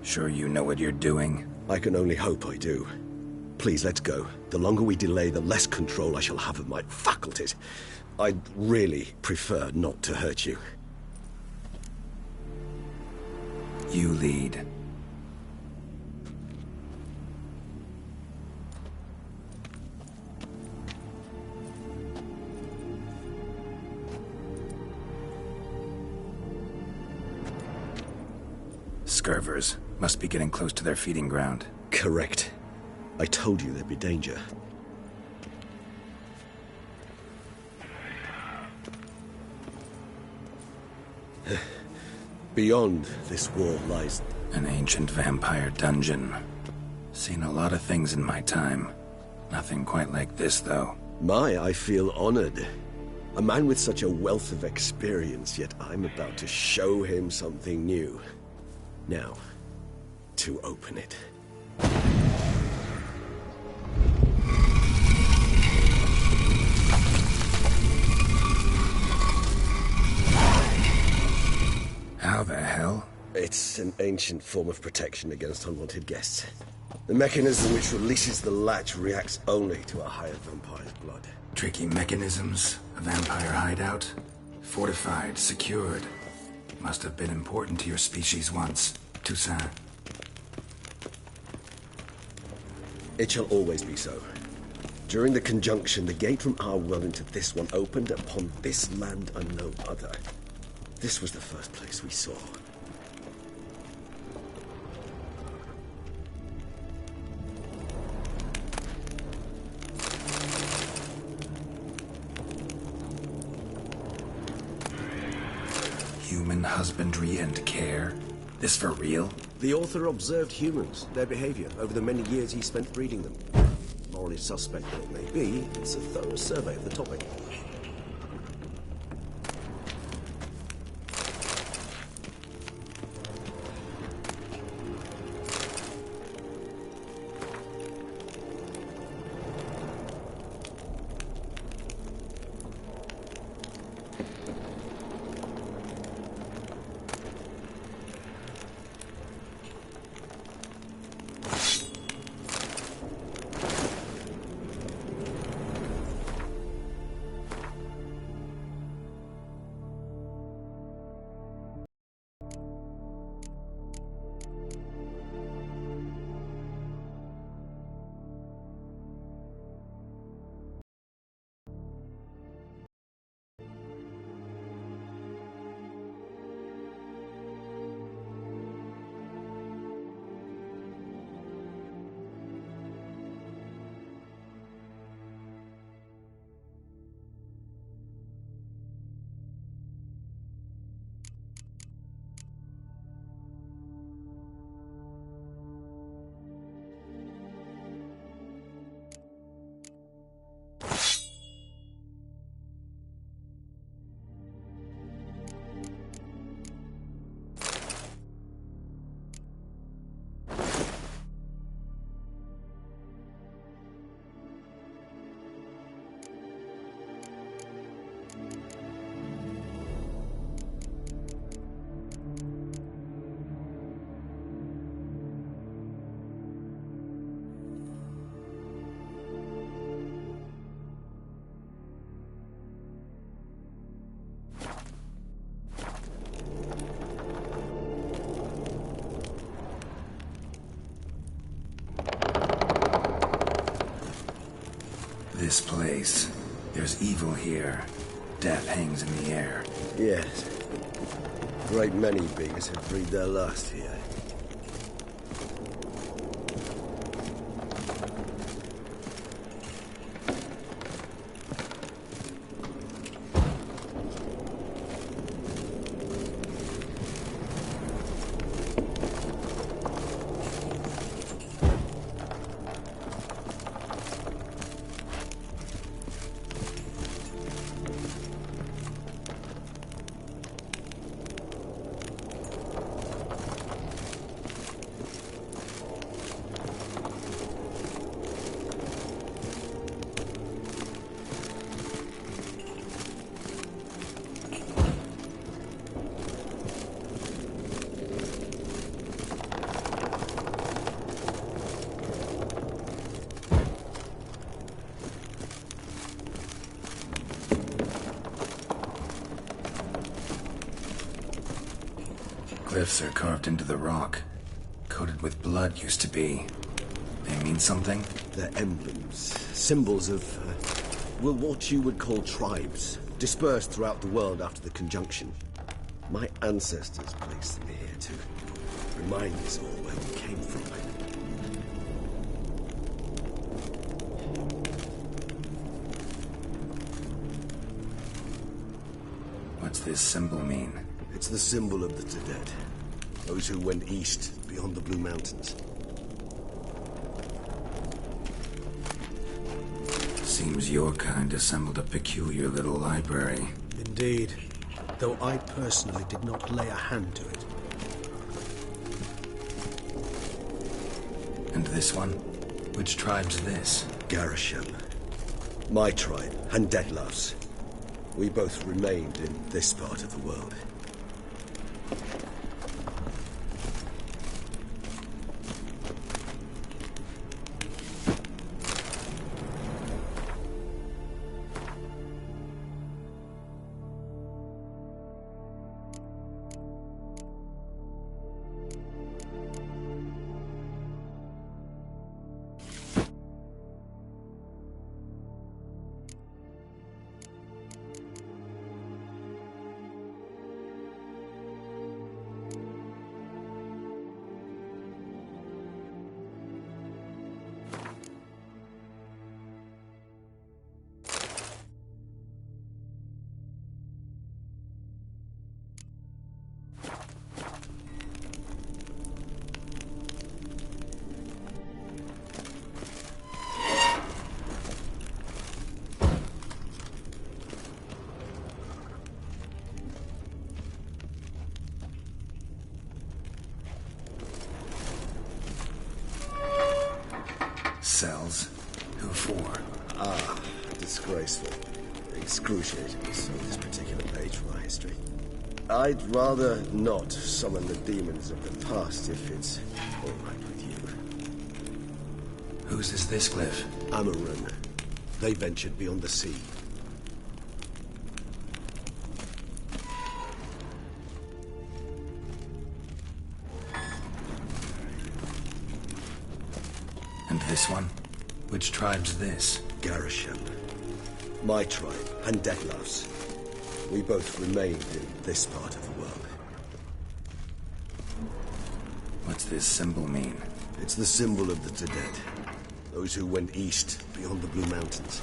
Sure you know what you're doing? I can only hope I do. Please, let's go. The longer we delay, the less control I shall have of my faculties. I'd really prefer not to hurt you. You lead. Scurvers. Must be getting close to their feeding ground. Correct. I told you there'd be danger. Beyond this wall lies... An ancient vampire dungeon. Seen a lot of things in my time. Nothing quite like this, though. I feel honored. A man with such a wealth of experience, yet I'm about to show him something new. Now, to open it. How the hell? It's an ancient form of protection against unwanted guests. The mechanism which releases the latch reacts only to a higher vampire's blood. Tricky mechanisms, a vampire hideout. Fortified, secured. Must have been important to your species once. Toussaint. It shall always be so. During the conjunction, the gate from our world into this one opened upon this land and no other. This was the first place we saw. Human husbandry and care? This for real? The author observed humans, their behavior, over the many years he spent breeding them. Morally suspect though it may be, it's a thorough survey of the topic. This place. There's evil here. Death hangs in the air. Yes. Great many beings have breathed their last here. glyphs are carved into the rock. Coated with blood used to be. They mean something? They're emblems, symbols of, well, what you would call tribes, dispersed throughout the world after the conjunction. My ancestors placed them here to remind us all where we came from. What's this symbol mean? It's the symbol of the Tedet, those who went east beyond the Blue Mountains. Seems your kind assembled a peculiar little library. Indeed, though I personally did not lay a hand to it. And this one? Which tribe's this? Garisham. My tribe, and Detlav's. We both remained in this part of the world. Cells? Who for? Disgraceful. Excruciatingly so, this particular page from our history. I'd rather not summon the demons of the past if it's all right with you. Whose is this glyph? Amarun. They ventured beyond the sea. And this one? Which tribe's this? Garisham. My tribe, and Detlav's. We both remained in this part of the world. What's this symbol mean? It's the symbol of the Tedet. Those who went east beyond the Blue Mountains.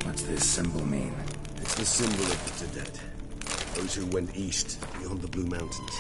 What's this symbol mean? It's the symbol of the Tedet. Those who went east beyond the Blue Mountains.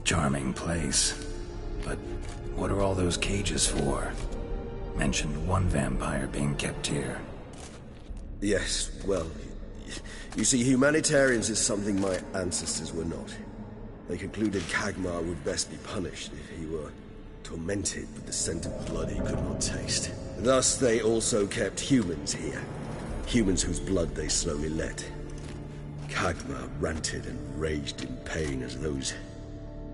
Charming place. But what are all those cages for? Mentioned one vampire being kept here. Yes, well, you see, humanitarians is something my ancestors were not. They concluded Kagmar would best be punished if he were tormented with the scent of blood he could not taste. Thus, they also kept humans here. Humans whose blood they slowly let. Kagmar ranted and raged in pain as those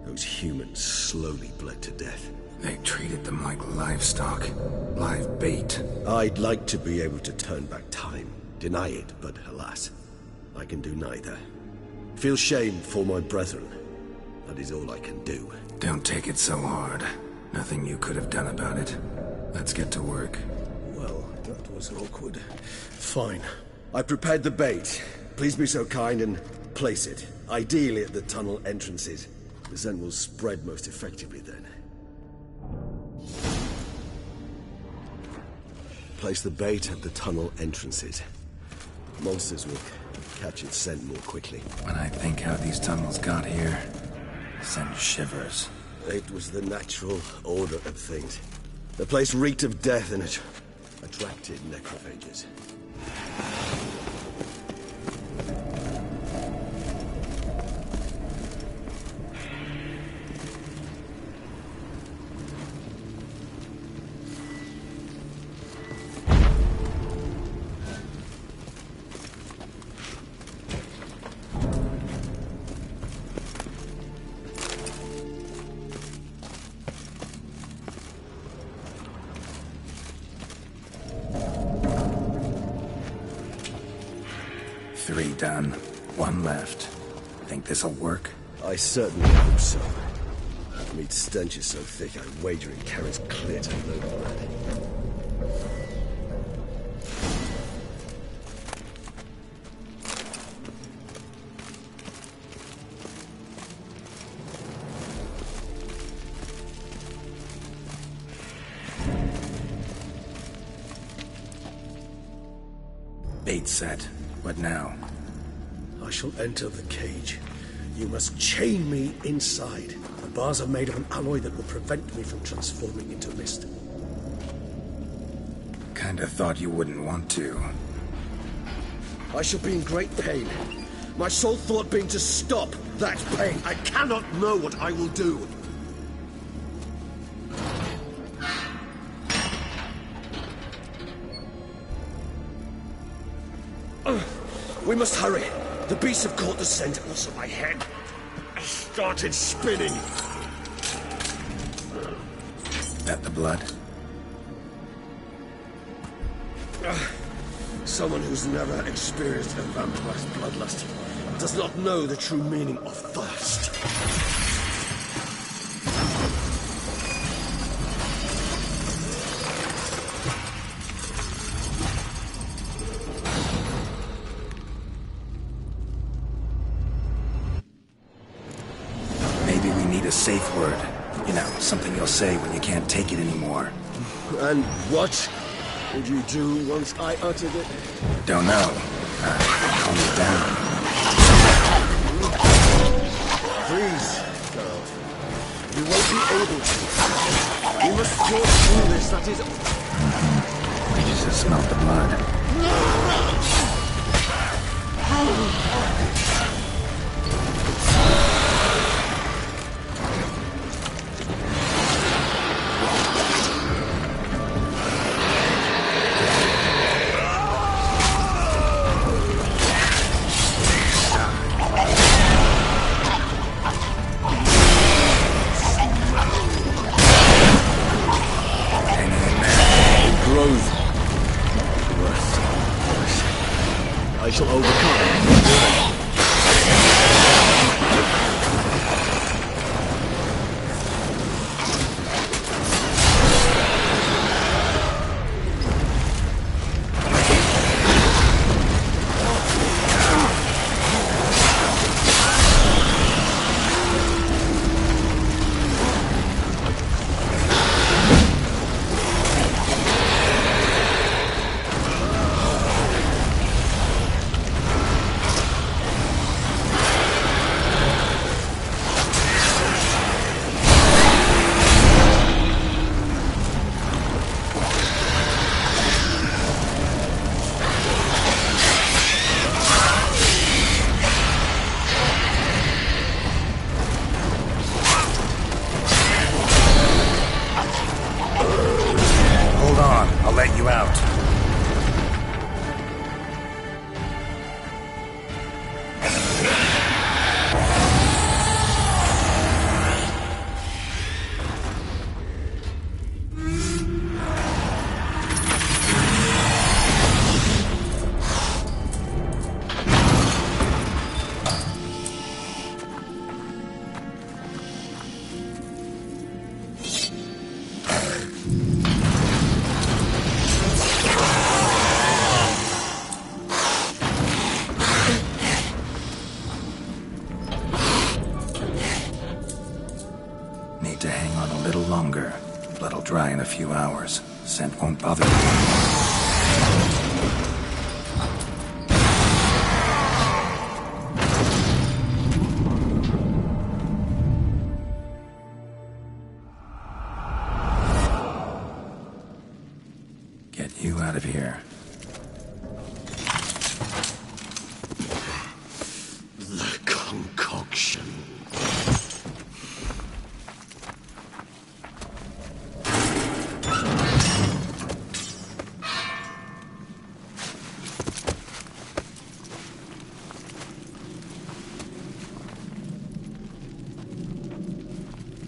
Those humans slowly bled to death. They treated them like livestock. Live bait. I'd like to be able to turn back time, deny it, but alas, I can do neither. Feel shame for my brethren. That is all I can do. Don't take it so hard. Nothing you could have done about it. Let's get to work. Well, that was awkward. Fine. I prepared the bait. Please be so kind and place it. Ideally at the tunnel entrances. The scent will spread most effectively then. Place the bait at the tunnel entrances. Monsters will catch its scent more quickly. When I think how these tunnels got here, I send shivers. It was the natural order of things. The place reeked of death and it attracted necrophages. Three done. One left. Think this'll work? I certainly hope so. Meat's stench is so thick, I wager it carries clear to no blood. Bait set. What now? I shall enter the cage. You must chain me inside. The bars are made of an alloy that will prevent me from transforming into mist. Kinda thought you wouldn't want to. I shall be in great pain. My sole thought being to stop that pain. I cannot know what I will do. We must hurry. The beasts have caught the scent, also my head. I started spinning. That the blood? Someone who's never experienced a vampire's bloodlust does not know the true meaning of thirst. Maybe we need a safe word. You know, something you'll say when you can't take it anymore. And what would you do once I uttered it? Don't know. Calm me down. Please, girl. You won't be able to. You must talk through this, that is... I just smelled the blood. I shall overcome. Need to hang on a little longer. Blood'll dry in a few hours. Scent won't bother you. Get you out of here. The concoction.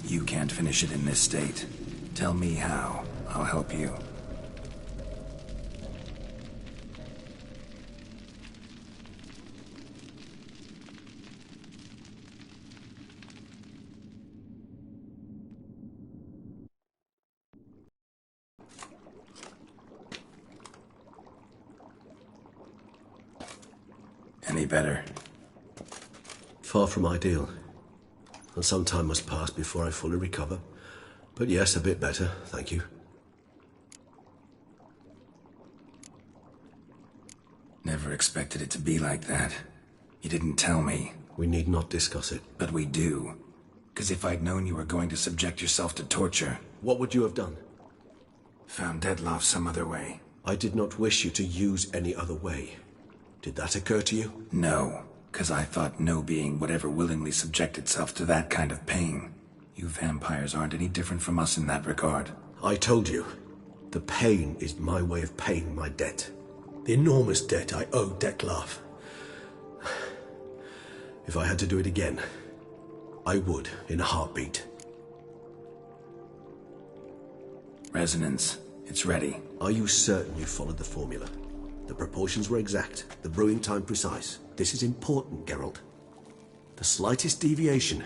You can't finish it in this state. Tell me how. I'll help you. Any better? Far from ideal. And some time must pass before I fully recover. But yes, a bit better, thank you. Never expected it to be like that. You didn't tell me. We need not discuss it. But we do. 'Cause if I'd known you were going to subject yourself to torture... What would you have done? Found Dettlaff some other way. I did not wish you to use any other way. Did that occur to you? No, 'cause I thought no being would ever willingly subject itself to that kind of pain. You vampires aren't any different from us in that regard. I told you, the pain is my way of paying my debt. The enormous debt I owe Dettlaff. If I had to do it again, I would, in a heartbeat. Resonance. It's ready. Are you certain you followed the formula? The proportions were exact, the brewing time precise. This is important, Geralt. The slightest deviation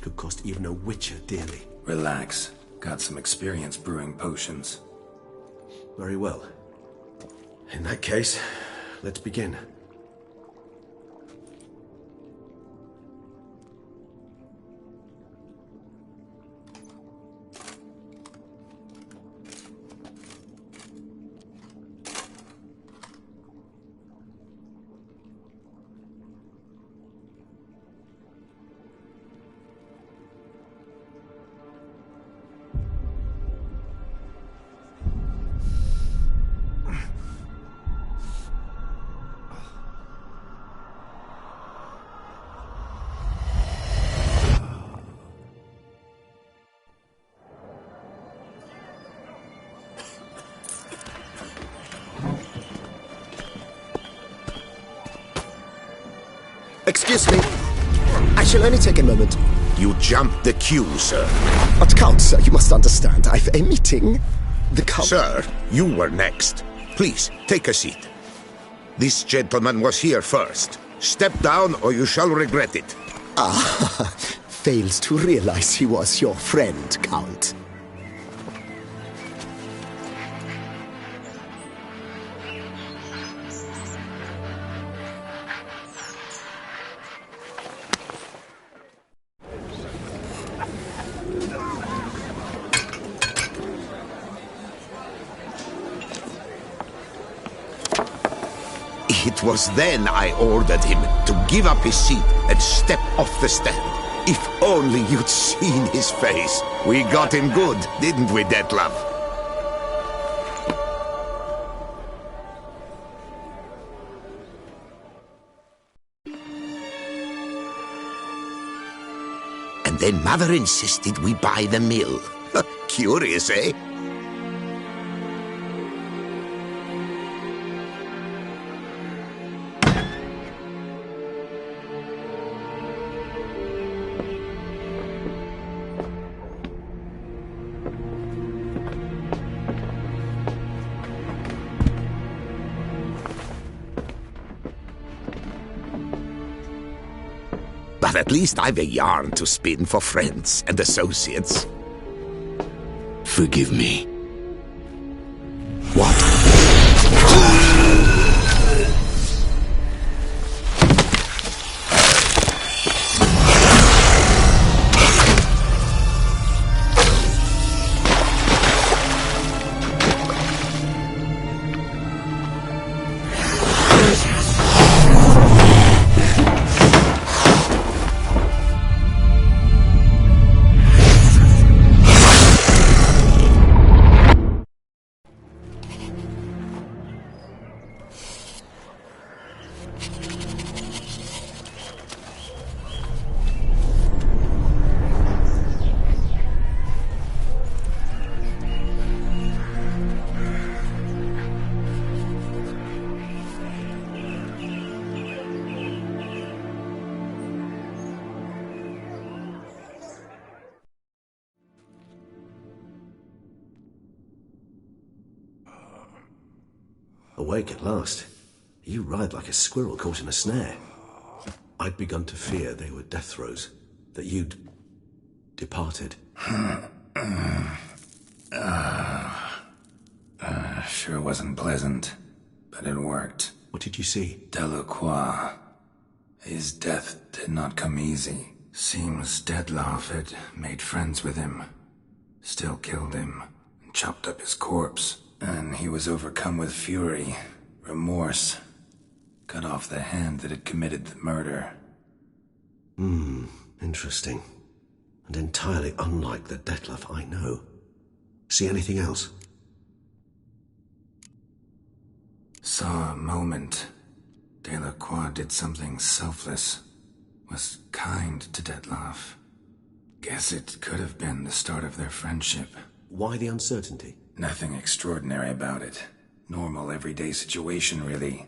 could cost even a witcher dearly. Relax. Got some experience brewing potions. Very well. In that case, let's begin. Excuse me. I shall only take a moment. You jumped the queue, sir. But Count, sir, you must understand. I've a meeting. The Count... Sir, you were next. Please, take a seat. This gentleman was here first. Step down or you shall regret it. Ah, fails to realize he was your friend, Count. It was then I ordered him to give up his seat and step off the stand. If only you'd seen his face. We got him good, didn't we, Dettlaff? And then Mother insisted we buy the mill. Curious, eh? But at least I've a yarn to spin for friends and associates. Forgive me. What? awake at last. You ride like a squirrel caught in a snare. I'd begun to fear they were death throes, that you'd departed. Sure wasn't pleasant, but it worked. What did you see? Delacroix. His death did not come easy. Seems Dettlaff had made friends with him. Still killed him, and chopped up his corpse. And he was overcome with fury, remorse. Cut off the hand that had committed the murder. Interesting. And entirely unlike the Dettlaff I know. See anything else? Saw a moment. Delacroix did something selfless. Was kind to Dettlaff. Guess it could have been the start of their friendship. Why the uncertainty? Nothing extraordinary about it. Normal, everyday situation, really.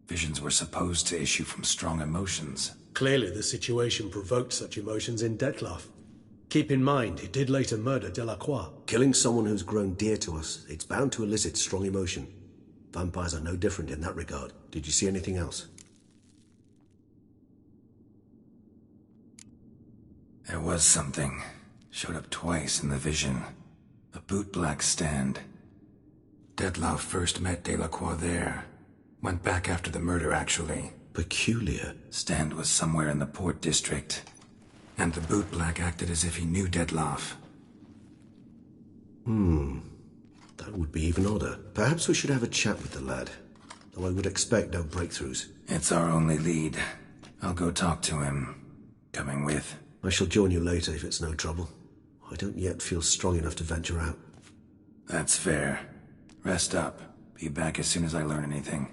Visions were supposed to issue from strong emotions. Clearly the situation provoked such emotions in Dettlaff. Keep in mind, he did later murder Delacroix. Killing someone who's grown dear to us, it's bound to elicit strong emotion. Vampires are no different in that regard. Did you see anything else? There was something. Showed up twice in the vision. A bootblack stand. Dettlaff first met Delacroix there. Went back after the murder, actually. Peculiar. Stand was somewhere in the Port District. And the bootblack acted as if he knew Dettlaff. That would be even odder. Perhaps we should have a chat with the lad. Though I would expect no breakthroughs. It's our only lead. I'll go talk to him. Coming with? I shall join you later if it's no trouble. I don't yet feel strong enough to venture out. That's fair. Rest up. Be back as soon as I learn anything.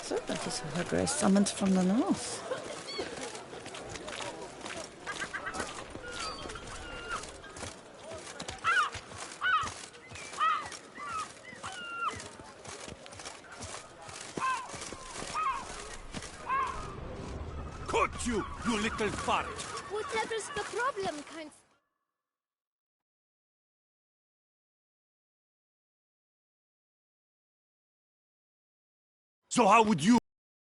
So that is her Grace summoned from the north. Caught you, you little fart! Whatever's the problem, kind... So how would you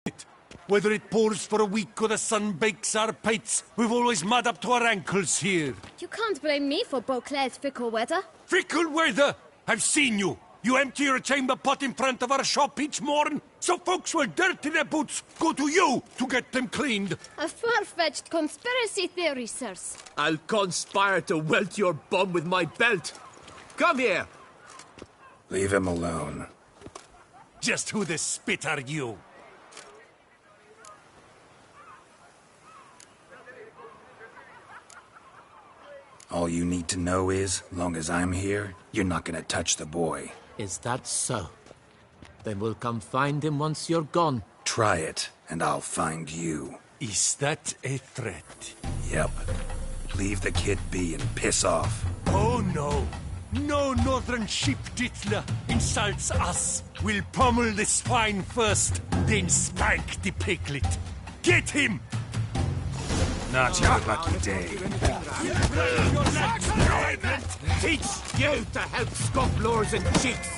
it? Whether it pours for a week or the sun bakes our pates, we've always mud up to our ankles here. You can't blame me for Beauclair's fickle weather. Fickle weather! I've seen you. You empty your chamber pot in front of our shop each morn, so folks will dirty their boots, go to you to get them cleaned. A far-fetched conspiracy theory, sirs. I'll conspire to welt your bum with my belt. Come here. Leave him alone. Just who the spit are you? All you need to know is, long as I'm here, you're not gonna touch the boy. Is that so? Then we'll come find him once you're gone. Try it, and I'll find you. Is that a threat? Yep. Leave the kid be and piss off. Oh no. No northern sheep dittler insults us. We'll pummel the swine first, then spank the piglet. Get him! Not your lucky day. Teach you to help scofflors and cheats.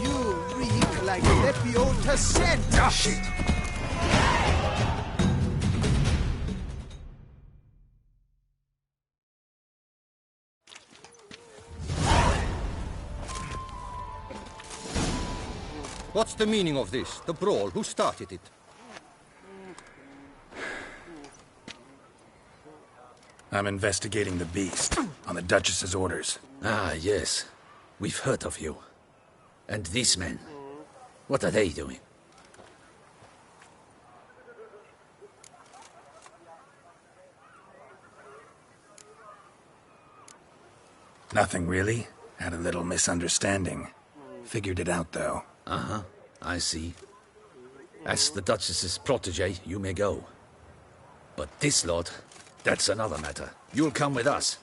You reek like Lepiota scent. Oh, shit. What's the meaning of this? The brawl? Who started it? I'm investigating the beast, on the Duchess's orders. Ah, yes. We've heard of you. And these men, what are they doing? Nothing really. Had a little misunderstanding. Figured it out, though. Uh-huh, I see. As the Duchess's protege, you may go. But this lot, that's another matter. You'll come with us.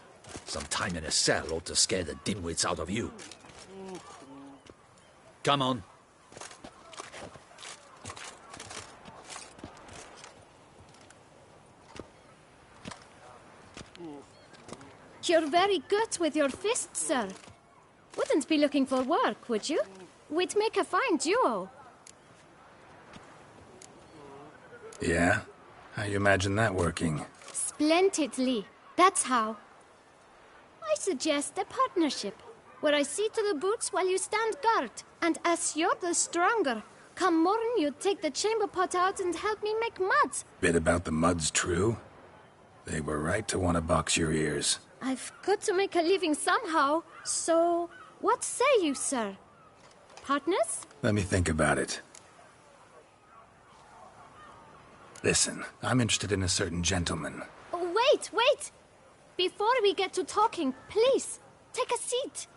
Some time in a cell ought to scare the dimwits out of you. Come on. You're very good with your fists, sir. Wouldn't be looking for work, would you? We'd make a fine duo. Yeah? How you imagine that working? Splendidly. That's how. I suggest a partnership, where I see to the boots while you stand guard. And as you're the stronger, come morn you take the chamber pot out and help me make mud. Bit about the mud's true? They were right to want to box your ears. I've got to make a living somehow, so what say you, sir? Partners? Let me think about it. Listen, I'm interested in a certain gentleman. Oh, wait! Before we get to talking, please, take a seat.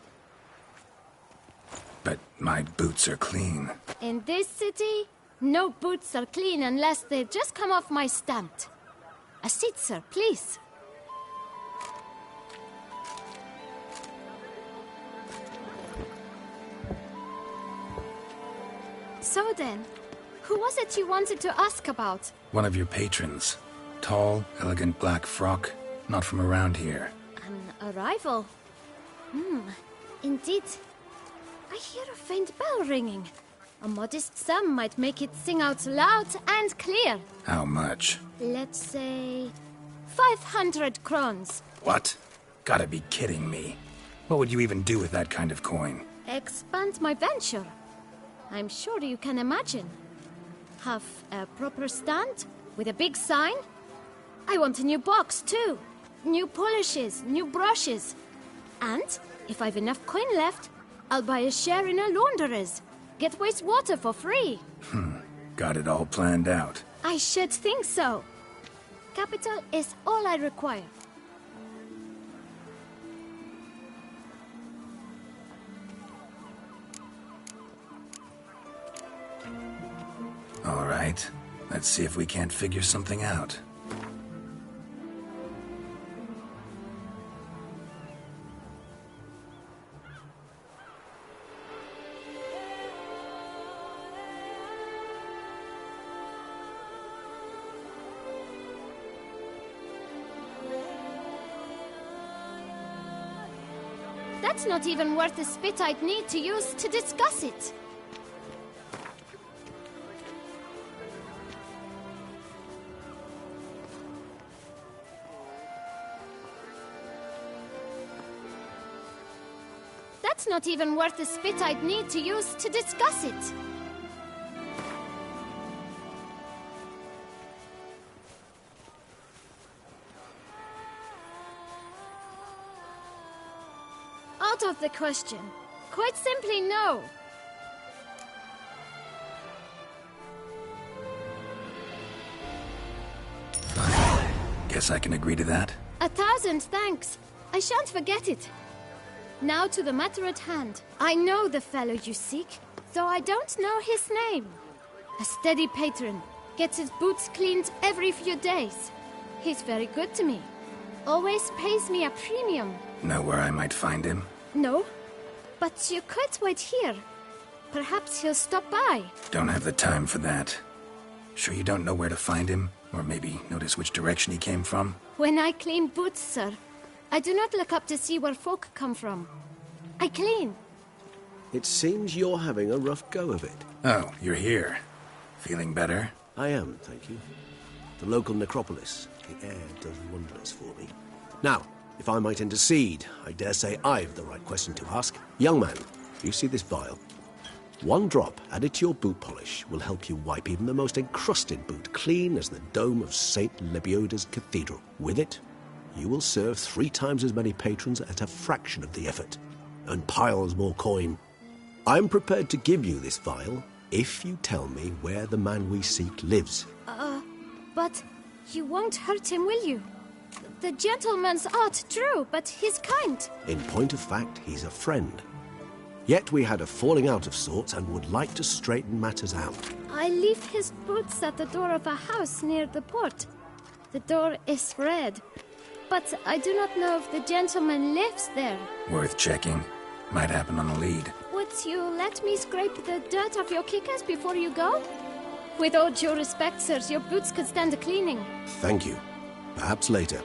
But my boots are clean. In this city, no boots are clean unless they just come off my stamp. A seat, sir, please. So then, who was it you wanted to ask about? One of your patrons. Tall, elegant black frock. Not from around here. An arrival? Indeed. I hear a faint bell ringing. A modest sum might make it sing out loud and clear. How much? Let's say 500 crowns. What? Gotta be kidding me. What would you even do with that kind of coin? Expand my venture. I'm sure you can imagine. Have a proper stand with a big sign. I want a new box too. New polishes, new brushes. And if I've enough coin left, I'll buy a share in a launderer's. Get wastewater for free. Got it all planned out. I should think so. Capital is all I require. All right. Let's see if we can't figure something out. That's not even worth the spit I'd need to use to discuss it. That's not even worth the spit I'd need to use to discuss it. Out of the question. Quite simply, no. Fine. Guess I can agree to that. 1,000 thanks. I shan't forget it. Now to the matter at hand. I know the fellow you seek, though I don't know his name. A steady patron. Gets his boots cleaned every few days. He's very good to me. Always pays me a premium. Know where I might find him? No, but you could wait here. Perhaps he'll stop by. Don't have the time for that. Sure you don't know where to find him? Or maybe notice which direction he came from? When I clean boots, sir, I do not look up to see where folk come from. I clean. It seems you're having a rough go of it. Oh, you're here. Feeling better? I am, thank you. The local necropolis. The air does wonders for me. Now, if I might intercede, I dare say I've the right question to ask. Young man, you see this vial? One drop added to your boot polish will help you wipe even the most encrusted boot clean as the dome of St. Lebioda's Cathedral. With it, you will serve 3 times as many patrons at a fraction of the effort, and piles more coin. I'm prepared to give you this vial if you tell me where the man we seek lives. But you won't hurt him, will you? The gentleman's art true, but he's kind. In point of fact, he's a friend. Yet we had a falling out of sorts and would like to straighten matters out. I leave his boots at the door of a house near the port. The door is red, but I do not know if the gentleman lives there. Worth checking. Might happen on a lead. Would you let me scrape the dirt off your kickers before you go? With all due respect, sirs, your boots could stand a cleaning. Thank you. Perhaps later.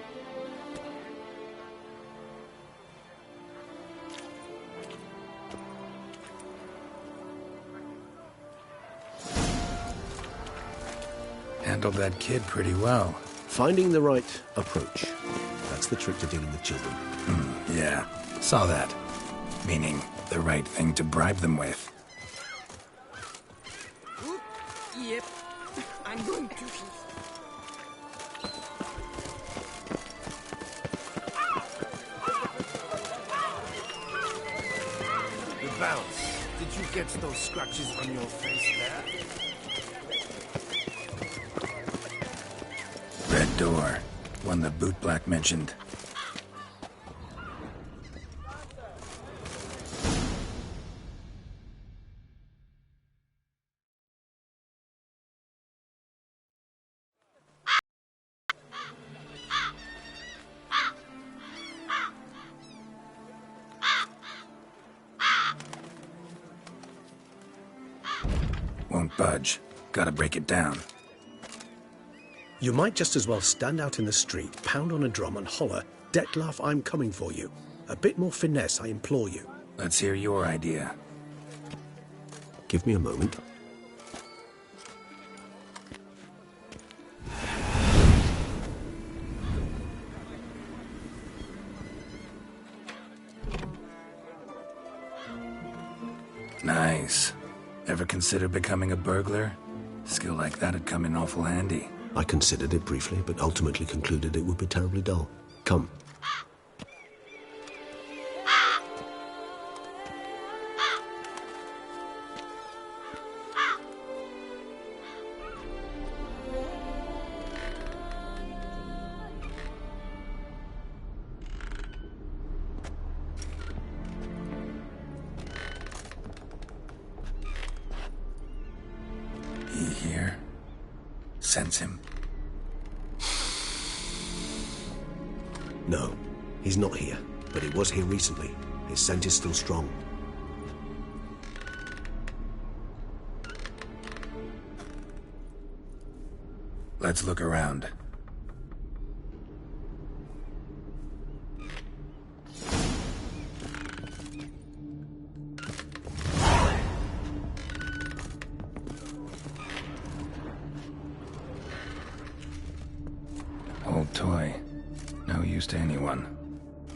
Handled that kid pretty well. Finding the right approach. That's the trick to dealing with children. Yeah, saw that. Meaning, the right thing to bribe them with. Yep, I'm going to... The bounce. Did you get those scratches on your face there? Red door. One the boot black mentioned. Won't budge. Gotta break it down. You might just as well stand out in the street, pound on a drum and holler, "Dettlaff, I'm coming for you." A bit more finesse, I implore you. Let's hear your idea. Give me a moment. Nice. Ever consider becoming a burglar? Skill like that'd come in awful handy. I considered it briefly, but ultimately concluded it would be terribly dull. Come. He here? Sense him? No, he's not here, but he was here recently. His scent is still strong. Let's look around. news to anyone.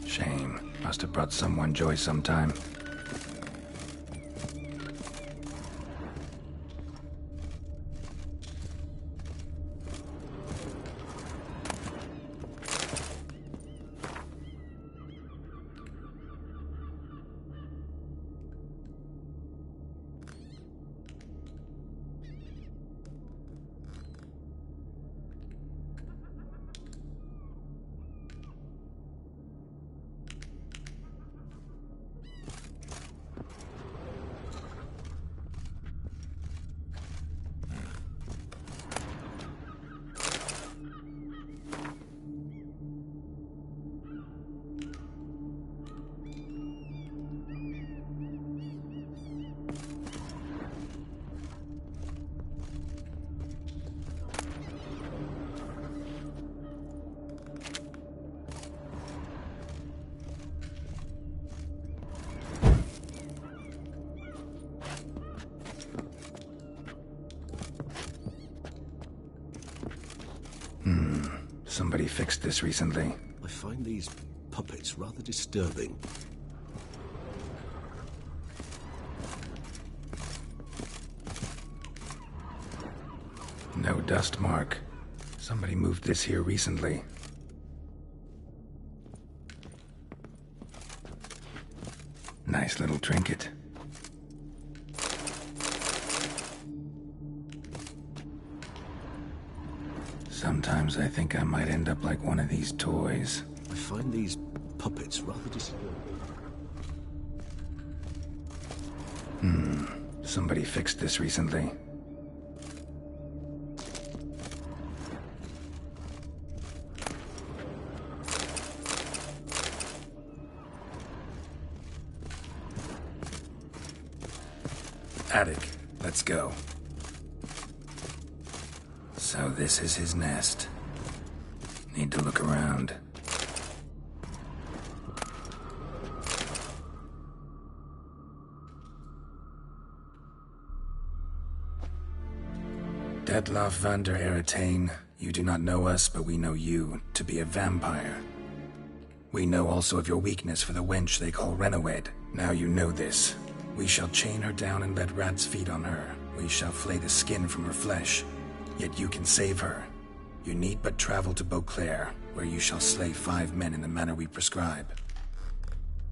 Shame. Must have brought someone joy sometime. Somebody fixed this recently. I find these puppets rather disturbing. No dust mark. Somebody moved this here recently. Nice little trinket. Sometimes I think I might end up like one of these toys. I find these puppets rather disturbing. Somebody fixed this recently. Attic, let's go. So this is his nest. Need to look around. Detlaff van der Eretane, you do not know us, but we know you to be a vampire. We know also of your weakness for the wench they call Renawed. Now you know this. We shall chain her down and let rats feed on her. We shall flay the skin from her flesh. Yet you can save her. You need but travel to Beauclair, where you shall slay 5 men in the manner we prescribe.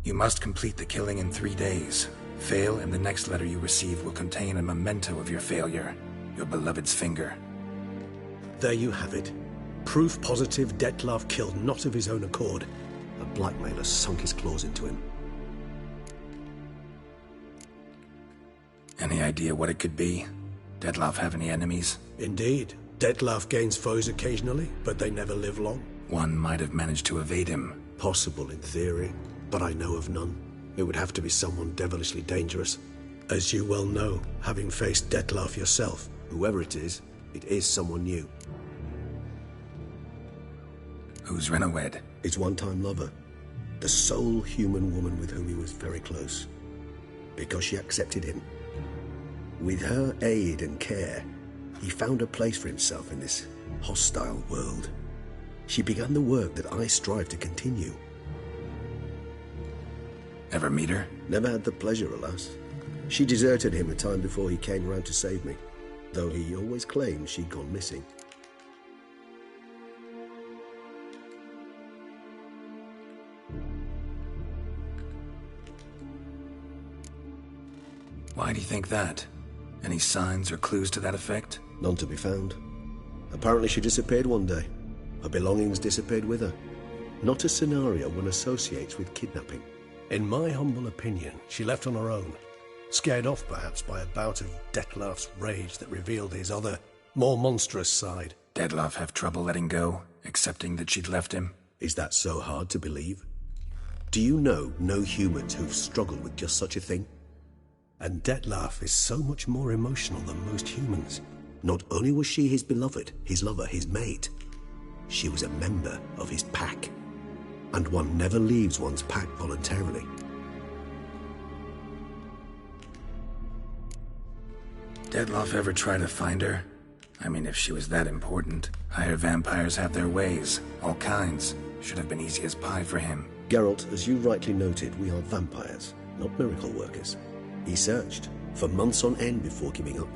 You must complete the killing in 3 days. Fail, and the next letter you receive will contain a memento of your failure. Your beloved's finger. There you have it. Proof positive Detlaff killed not of his own accord. A blackmailer sunk his claws into him. Any idea what it could be? Detlaff have any enemies? Indeed. Detlaff gains foes occasionally, but they never live long. One might have managed to evade him. Possible in theory, but I know of none. It would have to be someone devilishly dangerous. As you well know, having faced Detlaff yourself. Whoever it is someone new. Who's Renawed? His one-time lover. The sole human woman with whom he was very close. Because she accepted him. With her aid and care, he found a place for himself in this hostile world. She began the work that I strive to continue. Ever meet her? Never had the pleasure, alas. She deserted him a time before he came round to save me, though he always claimed she'd gone missing. Why do you think that? Any signs or clues to that effect? None to be found. Apparently she disappeared one day. Her belongings disappeared with her. Not a scenario one associates with kidnapping. In my humble opinion, she left on her own. Scared off, perhaps, by a bout of Detlaff's rage that revealed his other, more monstrous side. Detlaff have trouble letting go, accepting that she'd left him? Is that so hard to believe? Do you know no humans who've struggled with just such a thing? And Detlaff is so much more emotional than most humans. Not only was she his beloved, his lover, his mate, she was a member of his pack. And one never leaves one's pack voluntarily. Detlaff ever try to find her? I mean, if she was that important. Higher vampires have their ways, all kinds. Should have been easy as pie for him. Geralt, as you rightly noted, we are vampires, not miracle workers. He searched for months on end before giving up.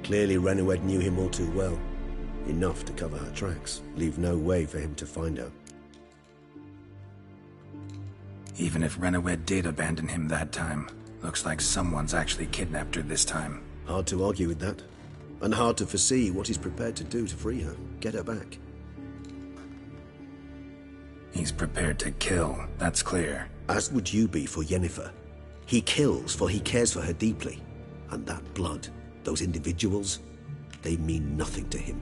Clearly, Renoed knew him all too well. Enough to cover her tracks, leave no way for him to find her. Even if Renoed did abandon him that time, looks like someone's actually kidnapped her this time. Hard to argue with that. And hard to foresee what he's prepared to do to free her, get her back. He's prepared to kill, that's clear. As would you be for Yennefer. He kills for he cares for her deeply. And that blood, those individuals, they mean nothing to him.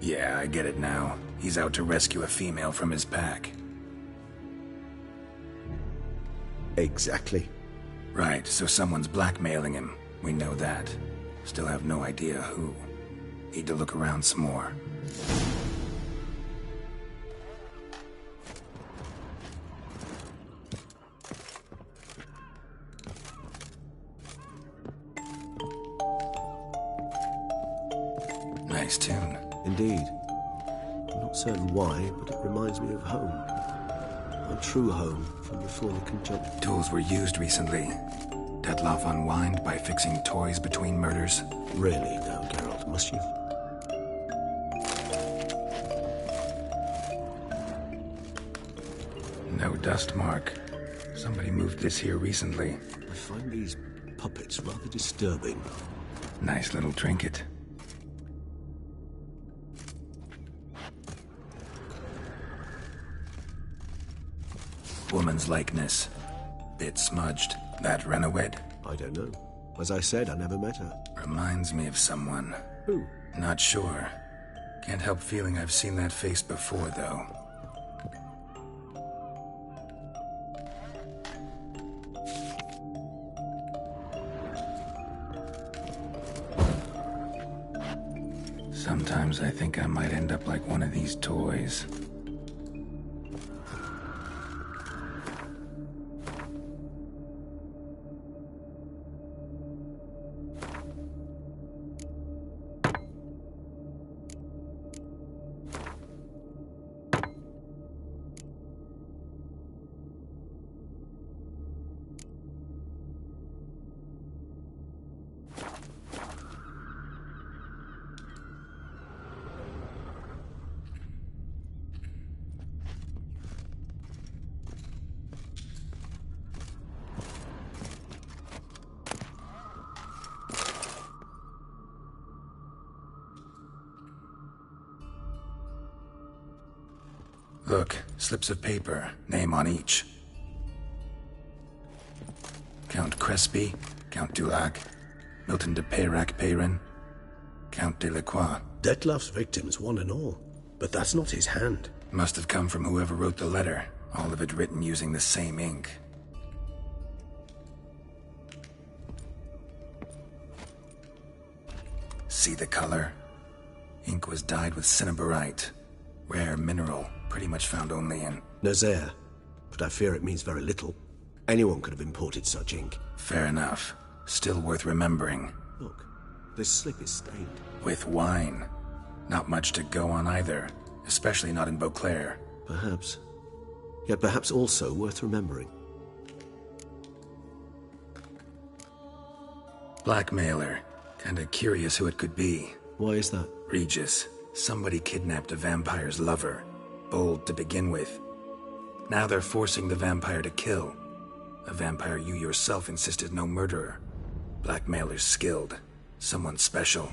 Yeah, I get it now. He's out to rescue a female from his pack. Exactly. Right, so someone's blackmailing him. We know that. Still have no idea who. Need to look around some more. Nice tune. Indeed. I'm not certain why, but it reminds me of home. My true home from before the conjunction. Tools were used recently. Detloff unwind by fixing toys between murders. Really now, Geralt, must you? No dust mark. Somebody moved this here recently. I find these puppets rather disturbing. Nice little trinket. Woman's likeness. Bit smudged. That Renoed? I don't know. As I said, I never met her. Reminds me of someone. Who? Not sure. Can't help feeling I've seen that face before, though. Sometimes I think I might end up like one of these toys. Look, slips of paper, name on each. Count Crespi, Count Dulac, Milton de Peyrac-Peyrin, Count Delacroix. Detloff's victims, one and all. But that's not his hand. Must have come from whoever wrote the letter, all of it written using the same ink. See the color? Ink was dyed with cinnabarite. Rare mineral, pretty much found only in Nazaire, but I fear it means very little. Anyone could have imported such ink. Fair enough. Still worth remembering. Look, this slip is stained. With wine. Not much to go on either, especially not in Beauclair. Perhaps. Yet perhaps also worth remembering. Blackmailer. Kinda curious who it could be. Why is that? Regis. Somebody kidnapped a vampire's lover. Bold to begin with. Now they're forcing the vampire to kill. A vampire you yourself insisted no murderer. Blackmailer's skilled. Someone special.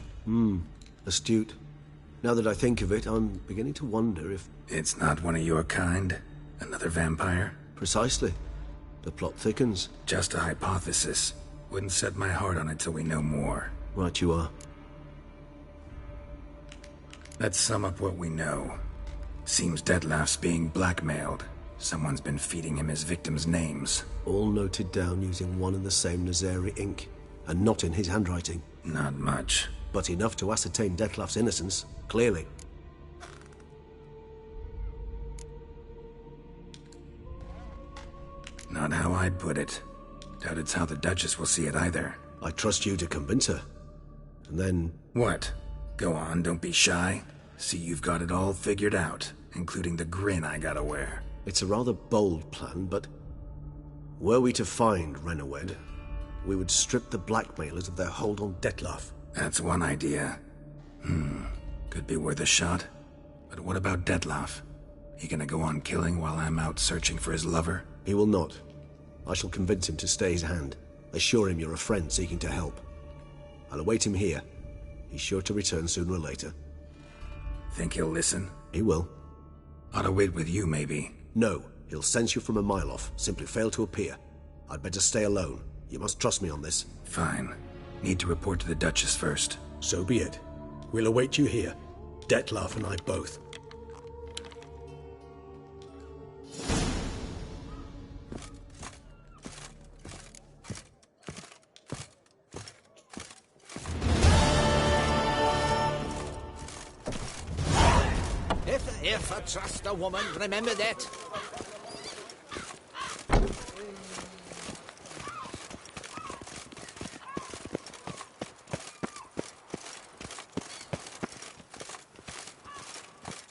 Astute. Now that I think of it, I'm beginning to wonder if... It's not one of your kind? Another vampire? Precisely. The plot thickens. Just a hypothesis. Wouldn't set my heart on it till we know more. Right you are. Let's sum up what we know. Seems Detloff's being blackmailed. Someone's been feeding him his victims' names. All noted down using one and the same Nazari ink, and not in his handwriting. Not much. But enough to ascertain Detloff's innocence, clearly. Not how I'd put it. Doubt it's how the Duchess will see it either. I trust you to convince her. And then... What? Go on, don't be shy. See, you've got it all figured out, including the grin I gotta wear. It's a rather bold plan, but were we to find Renawed, we would strip the blackmailers of their hold on Dettlaff. That's one idea. Could be worth a shot. But what about Dettlaff? He gonna go on killing while I'm out searching for his lover? He will not. I shall convince him to stay his hand. Assure him you're a friend seeking to help. I'll await him here. He's sure to return sooner or later. Think he'll listen? He will. Ought to wait with you, maybe. No, he'll sense you from a mile off. Simply fail to appear. I'd better stay alone. You must trust me on this. Fine. Need to report to the Duchess first. So be it. We'll await you here. Dettlaff and I both. If I trust a woman, remember that.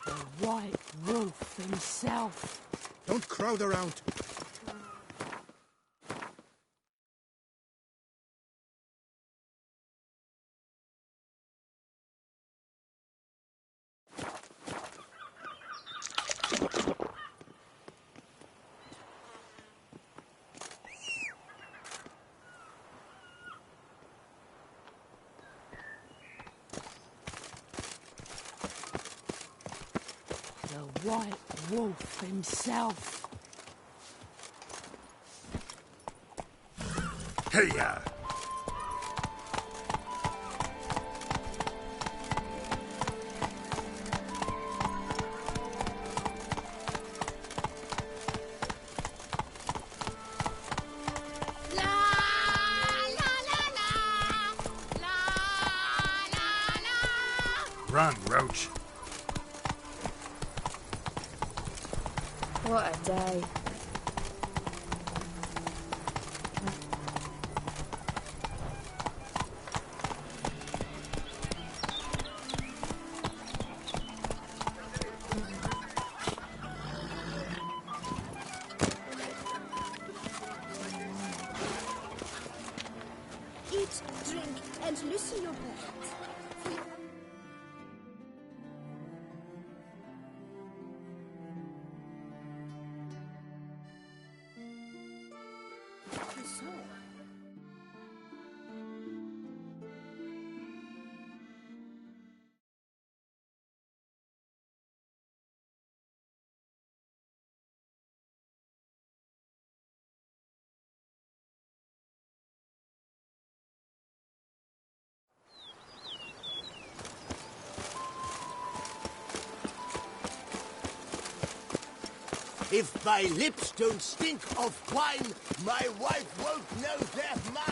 The White Wolf himself. Don't crowd around. The White Wolf himself. Hey-ya! Run, Roach. What a day. Eat, drink, and loosen your belt. If my lips don't stink of wine, my wife won't know they're mine.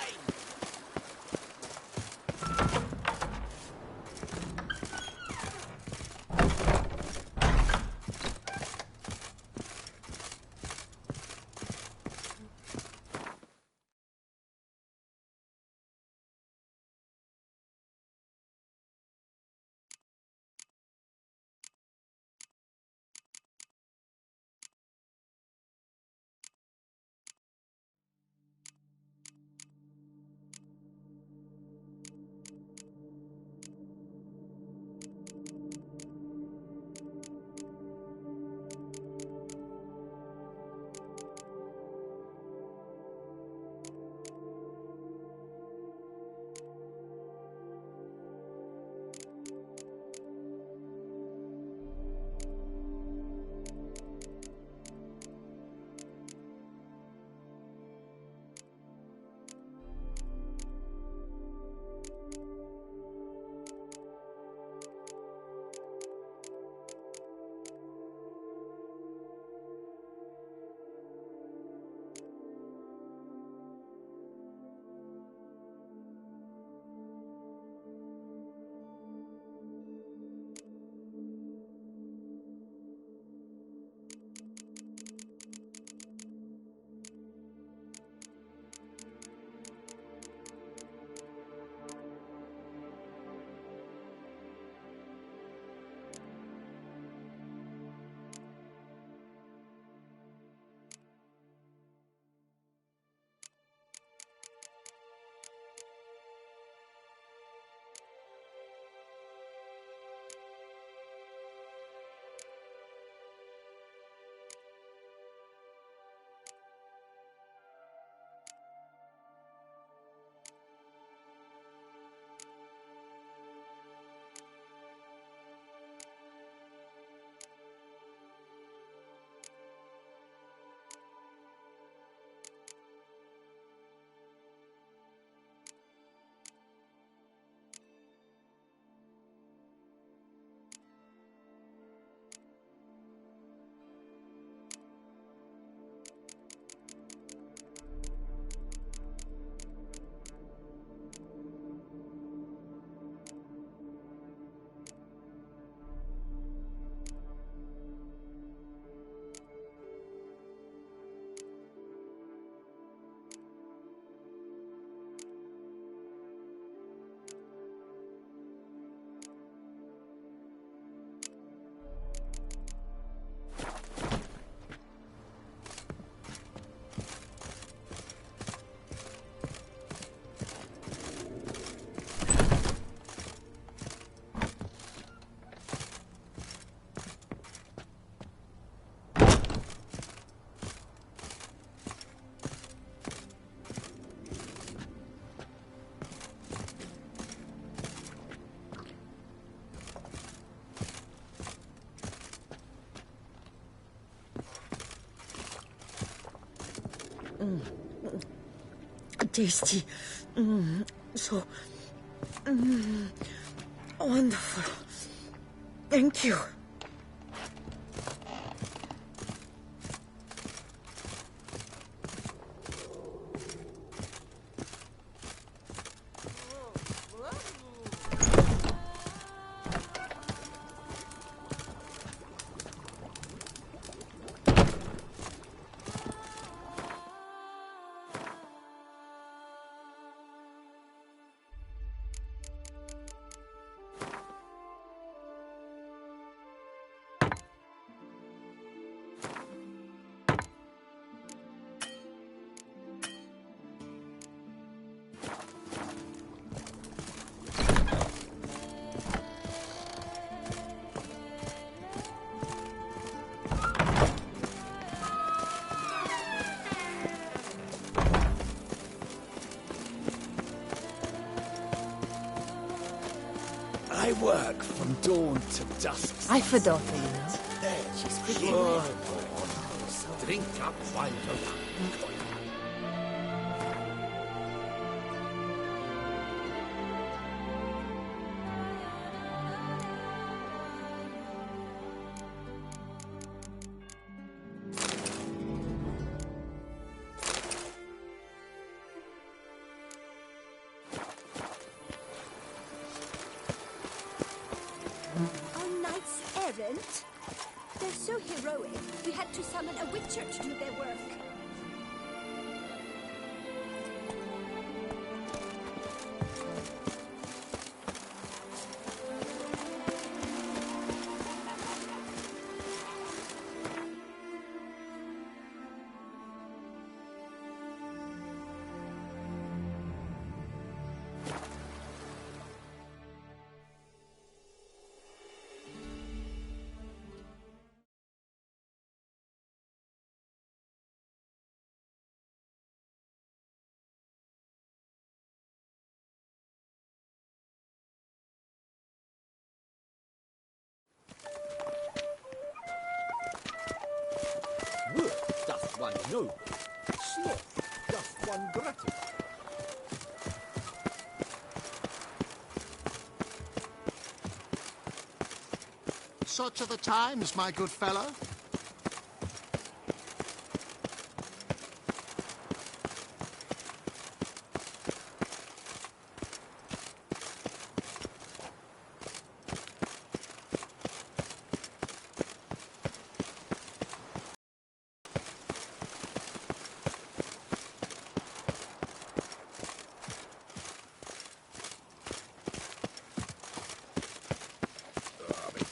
Tasty. So wonderful. Thank you. I work from dawn to dusk. I forgot, you know. She's pretty. Drink up while you're young. On knight's errand? They're so heroic, we had to summon a witcher to do their work. Work doth one noble, sloth doth one gratify. Such are the times, my good fellow.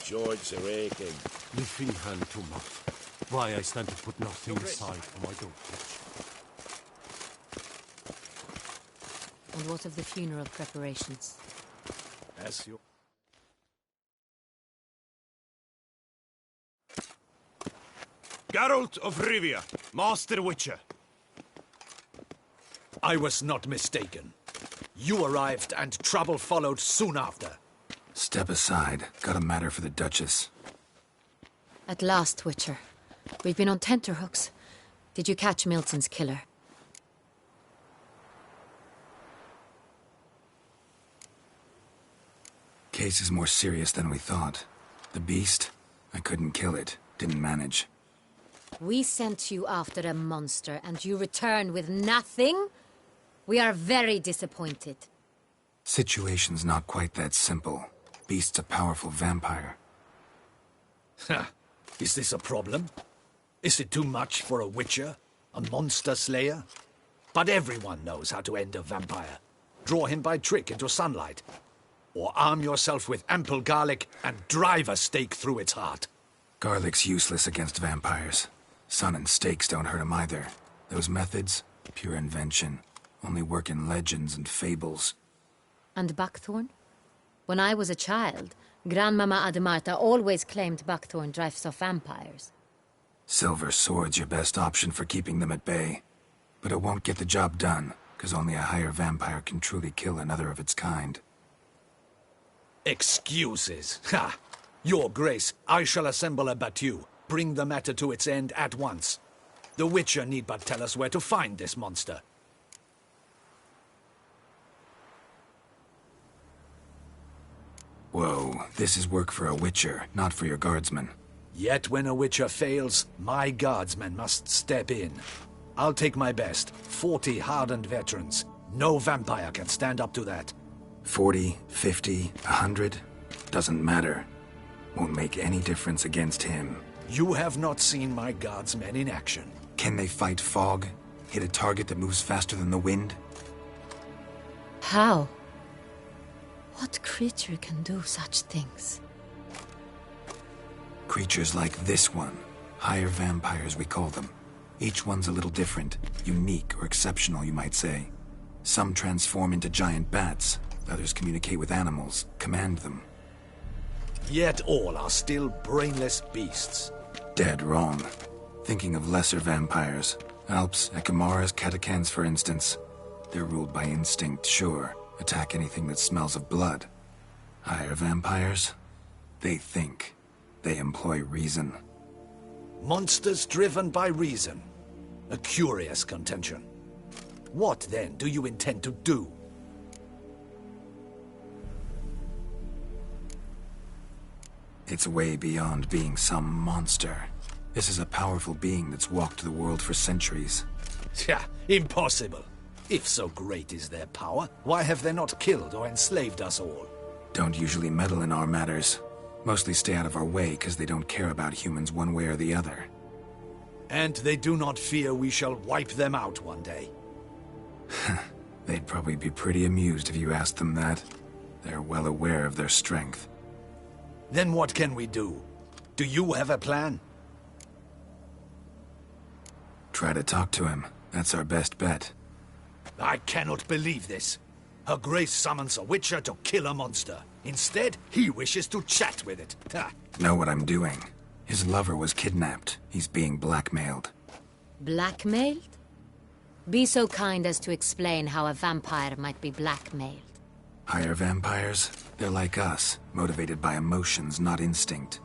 Joints are aching. Lifting hand to mouth. Why I stand to put nothing aside for my don't touch. And what of the funeral preparations? As you... Geralt of Rivia, Master Witcher. I was not mistaken. You arrived and trouble followed soon after. Step aside. Got a matter for the Duchess. At last, Witcher. We've been on tenterhooks. Did you catch Milton's killer? Case is more serious than we thought. The beast? I couldn't kill it. Didn't manage. We sent you after a monster, and you return with nothing? We are very disappointed. Situation's not quite that simple. Beast's a powerful vampire. Ha! Is this a problem? Is it too much for a witcher? A monster slayer? But everyone knows how to end a vampire. Draw him by trick into sunlight. Or arm yourself with ample garlic and drive a stake through its heart. Garlic's useless against vampires. Sun and stakes don't hurt him either. Those methods, pure invention. Only work in legends and fables. And buckthorn? When I was a child, Grandmama Ademarta always claimed buckthorn drives off vampires. Silver sword's your best option for keeping them at bay. But it won't get the job done, because only a higher vampire can truly kill another of its kind. Excuses. Ha! Your Grace, I shall assemble a battue. Bring the matter to its end at once. The Witcher need but tell us where to find this monster. Whoa, this is work for a Witcher, not for your guardsmen. Yet when a Witcher fails, my guardsmen must step in. I'll take my best. 40 hardened veterans. No vampire can stand up to that. 40, 50, 100? Doesn't matter. Won't make any difference against him. You have not seen my guardsmen in action. Can they fight fog? Hit a target that moves faster than the wind? How? What creature can do such things? Creatures like this one. Higher vampires, we call them. Each one's a little different. Unique or exceptional, you might say. Some transform into giant bats. Others communicate with animals, command them. Yet all are still brainless beasts. Dead wrong. Thinking of lesser vampires. Alps, Ekamaras, Catacans, for instance. They're ruled by instinct, sure. Attack anything that smells of blood. Higher vampires? They think. They employ reason. Monsters driven by reason. A curious contention. What, then, do you intend to do? It's way beyond being some monster. This is a powerful being that's walked the world for centuries. Yeah, impossible. If so great is their power, why have they not killed or enslaved us all? Don't usually meddle in our matters. Mostly stay out of our way because they don't care about humans one way or the other. And they do not fear we shall wipe them out one day. They'd probably be pretty amused if you asked them that. They're well aware of their strength. Then what can we do? Do you have a plan? Try to talk to him. That's our best bet. I cannot believe this. Her Grace summons a Witcher to kill a monster. Instead, he wishes to chat with it. Know what I'm doing. His lover was kidnapped. He's being blackmailed. Blackmailed? Be so kind as to explain how a vampire might be blackmailed. Higher vampires? They're like us, motivated by emotions, not instinct.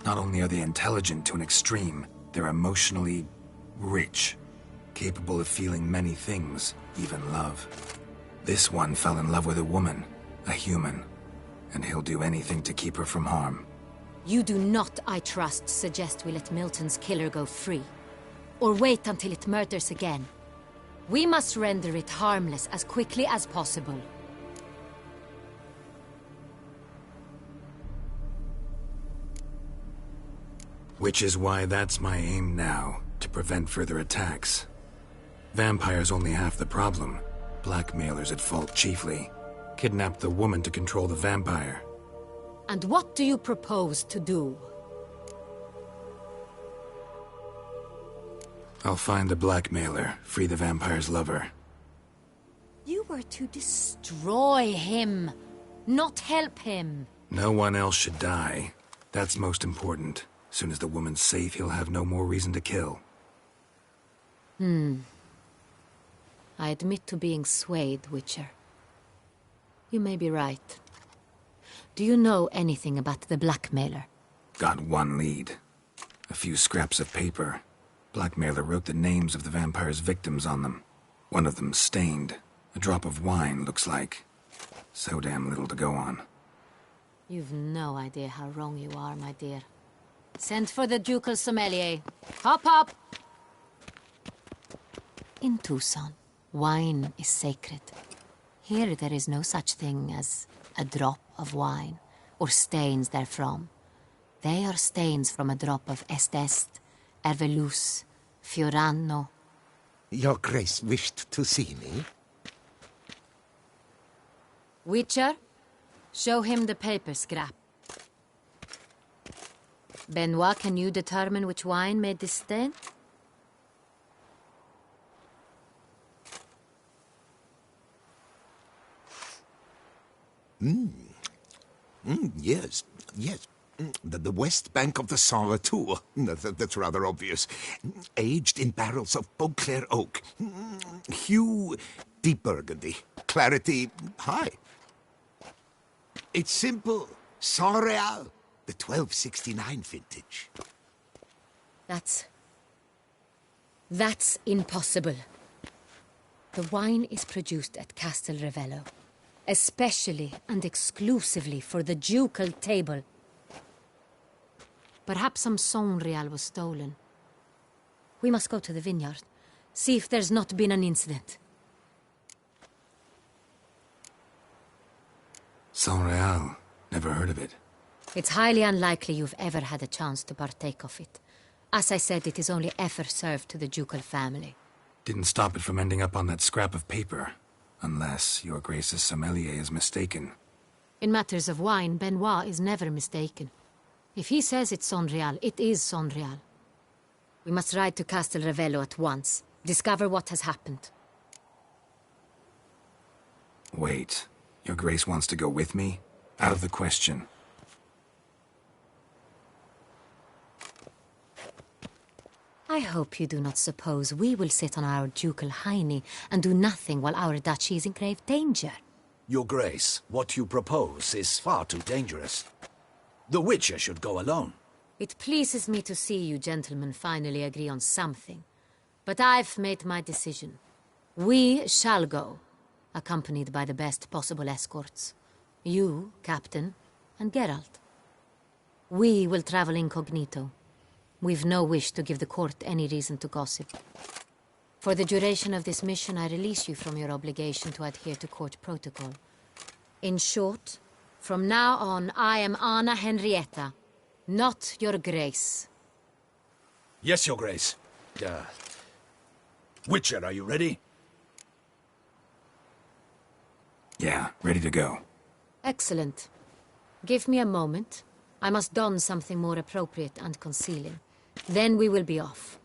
Not only are they intelligent to an extreme, they're emotionally rich. Capable of feeling many things, even love. This one fell in love with a woman, a human, and he'll do anything to keep her from harm. You do not, I trust, suggest we let Milton's killer go free. Or wait until it murders again. We must render it harmless as quickly as possible. Which is why that's my aim now, to prevent further attacks. Vampires only half the problem. Blackmailers at fault chiefly. Kidnapped the woman to control the vampire. And what do you propose to do? I'll find the blackmailer, free the vampire's lover. You were to destroy him, not help him. No one else should die. That's most important. Soon as the woman's safe, he'll have no more reason to kill. I admit to being swayed, Witcher. You may be right. Do you know anything about the blackmailer? Got one lead. A few scraps of paper. Blackmailer wrote the names of the vampire's victims on them. One of them stained. A drop of wine, looks like. So damn little to go on. You've no idea how wrong you are, my dear. Send for the ducal sommelier. Hop, hop! In Tucson, wine is sacred. Here there is no such thing as a drop of wine, or stains therefrom. They are stains from a drop of Est, Ervelus, Fiorano. Your Grace wished to see me? Witcher, show him the paper scrap. Benoit, can you determine which wine made this stain? Yes. The west bank of the Saint Retour. That's rather obvious. Aged in barrels of Beauclair oak. Hue, deep burgundy. Clarity, high. It's simple. Saint Real, the 1269 vintage. That's impossible. The wine is produced at Castel Ravello, especially and exclusively for the ducal table. Perhaps some Sonreal was stolen. We must go to the vineyard, see if there's not been an incident. Sonreal. Never heard of it. It's highly unlikely you've ever had a chance to partake of it. As I said, it is only ever served to the ducal family. Didn't stop it from ending up on that scrap of paper. Unless your Grace's sommelier is mistaken. In matters of wine, Benoit is never mistaken. If he says it's Sonreal, it is Sonreal. We must ride to Castel Ravello at once. Discover what has happened. Wait. Your Grace wants to go with me? Out of the question. I hope you do not suppose we will sit on our ducal hiney and do nothing while our duchy is in grave danger. Your Grace, what you propose is far too dangerous. The Witcher should go alone. It pleases me to see you gentlemen finally agree on something. But I've made my decision. We shall go, accompanied by the best possible escorts. You, Captain, and Geralt. We will travel incognito. We've no wish to give the court any reason to gossip. For the duration of this mission, I release you from your obligation to adhere to court protocol. In short, from now on, I am Anna Henrietta, not your Grace. Yes, Your Grace. Witcher, are you ready? Yeah, ready to go. Excellent. Give me a moment. I must don something more appropriate and concealing. Then we will be off.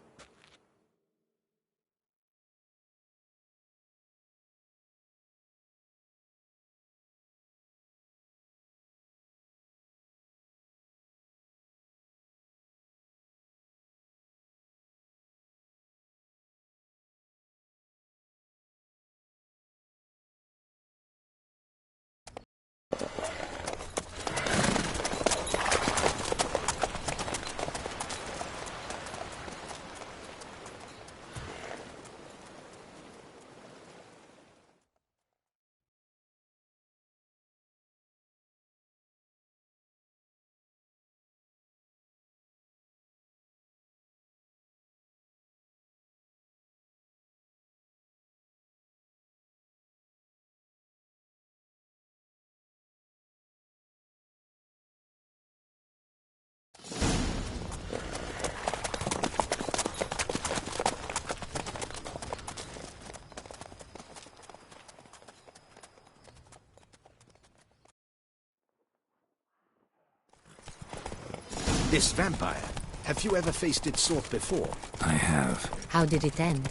This vampire, have you ever faced its sort before? I have. How did it end?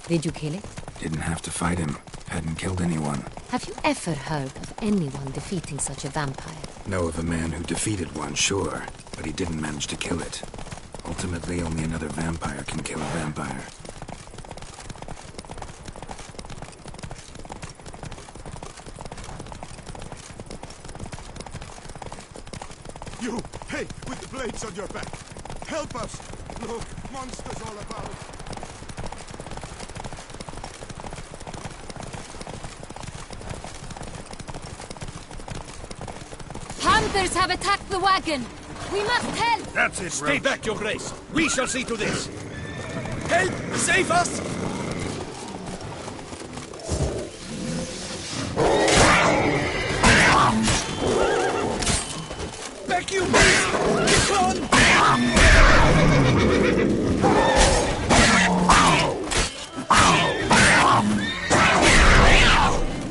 Did you kill it? Didn't have to fight him. Hadn't killed anyone. Have you ever heard of anyone defeating such a vampire? Know of a man who defeated one, sure, but he didn't manage to kill it. Ultimately, only another vampire can kill a vampire. You! Hey! With the blades on your back! Help us! Look, monsters all about! Hunters have attacked the wagon! We must help! That's it, Stay back, Your Grace! We shall see to this! Help! Save us! Back you! Keep on!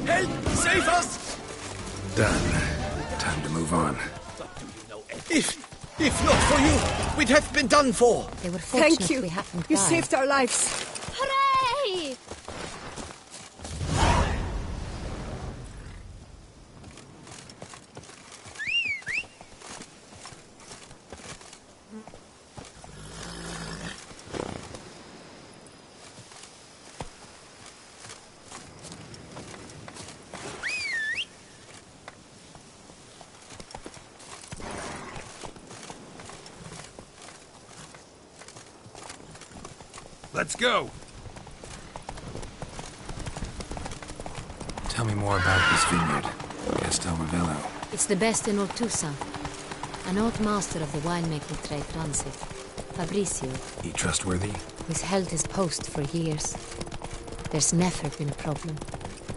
Help! Save us! Done. Time to move on. If not for you, we'd have been done for. They were fortunate Thank you. we happened You by. saved our lives. Hooray! Let's go! Tell me more about this vineyard, Castel Ravello. It's the best in Ortusa. An old master of the winemaking trade runs it. Fabricio. He trustworthy? He's held his post for years. There's never been a problem.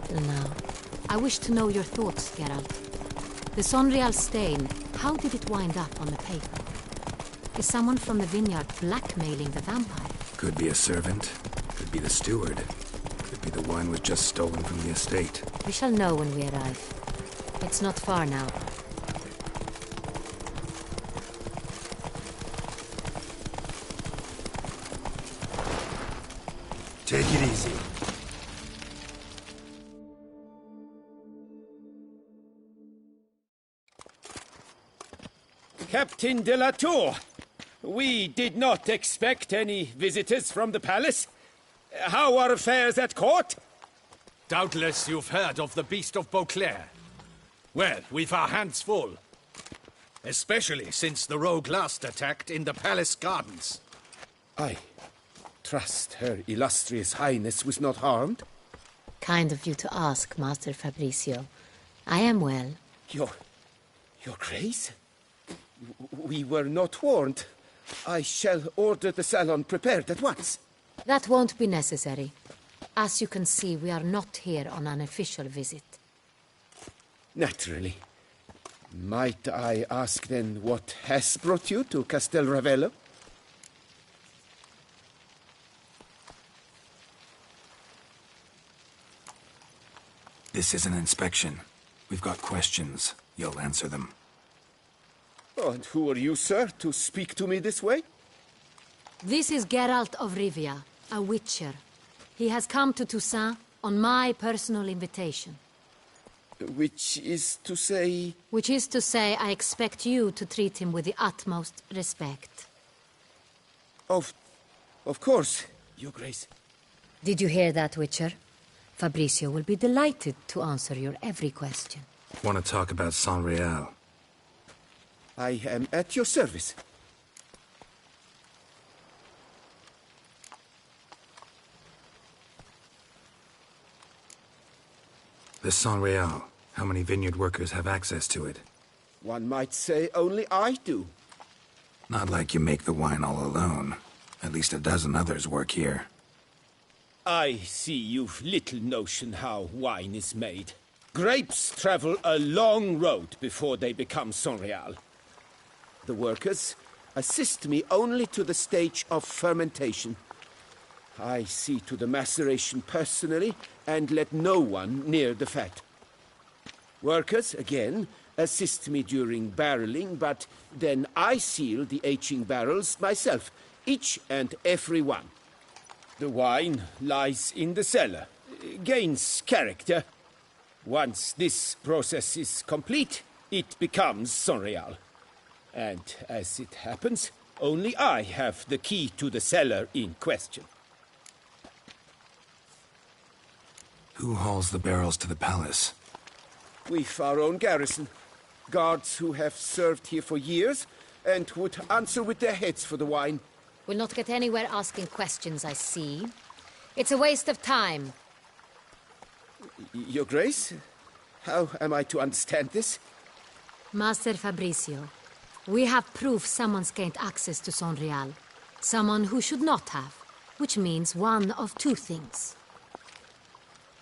Till now. I wish to know your thoughts, Geralt. The Sonreal stain, how did it wind up on the paper? Is someone from the vineyard blackmailing the vampire? Could be a servant. Could be the steward. Could be the wine was just stolen from the estate. We shall know when we arrive. It's not far now. Take it easy. Captain de la Tour, we did not expect any visitors from the palace. How are affairs at court? Doubtless you've heard of the Beast of Beauclair. Well, we've our hands full. Especially since the rogue last attacked in the palace gardens. I trust Her Illustrious Highness was not harmed? Kind of you to ask, Master Fabricio. I am well. Your Grace? We were not warned. I shall order the salon prepared at once. That won't be necessary. As you can see, we are not here on an official visit. Naturally. Might I ask then what has brought you to Castel Ravello? This is an inspection. We've got questions. You'll answer them. Oh, and who are you, sir, to speak to me this way? This is Geralt of Rivia, a witcher. He has come to Toussaint on my personal invitation. Which is to say... Which is to say, I expect you to treat him with the utmost respect. Of course, Your Grace. Did you hear that, Witcher? Fabricio will be delighted to answer your every question. Want to talk about Sonreal? I am at your service. The Sonreal. How many vineyard workers have access to it? One might say only I do. Not like you make the wine all alone. At least a dozen others work here. I see you've little notion how wine is made. Grapes travel a long road before they become Sonreal. The workers assist me only to the stage of fermentation. I see to the maceration personally and let no one near the fat. Workers, again, assist me during barreling, but then I seal the aging barrels myself, each and every one. The wine lies in the cellar, gains character. Once this process is complete, it becomes Sonreal. And as it happens, only I have the key to the cellar in question. Who hauls the barrels to the palace? We've our own garrison. Guards who have served here for years and would answer with their heads for the wine. We'll not get anywhere asking questions, I see. It's a waste of time. Your Grace? How am I to understand this? Master Fabricio, we have proof someone's gained access to Sonreal. Someone who should not have. Which means one of two things.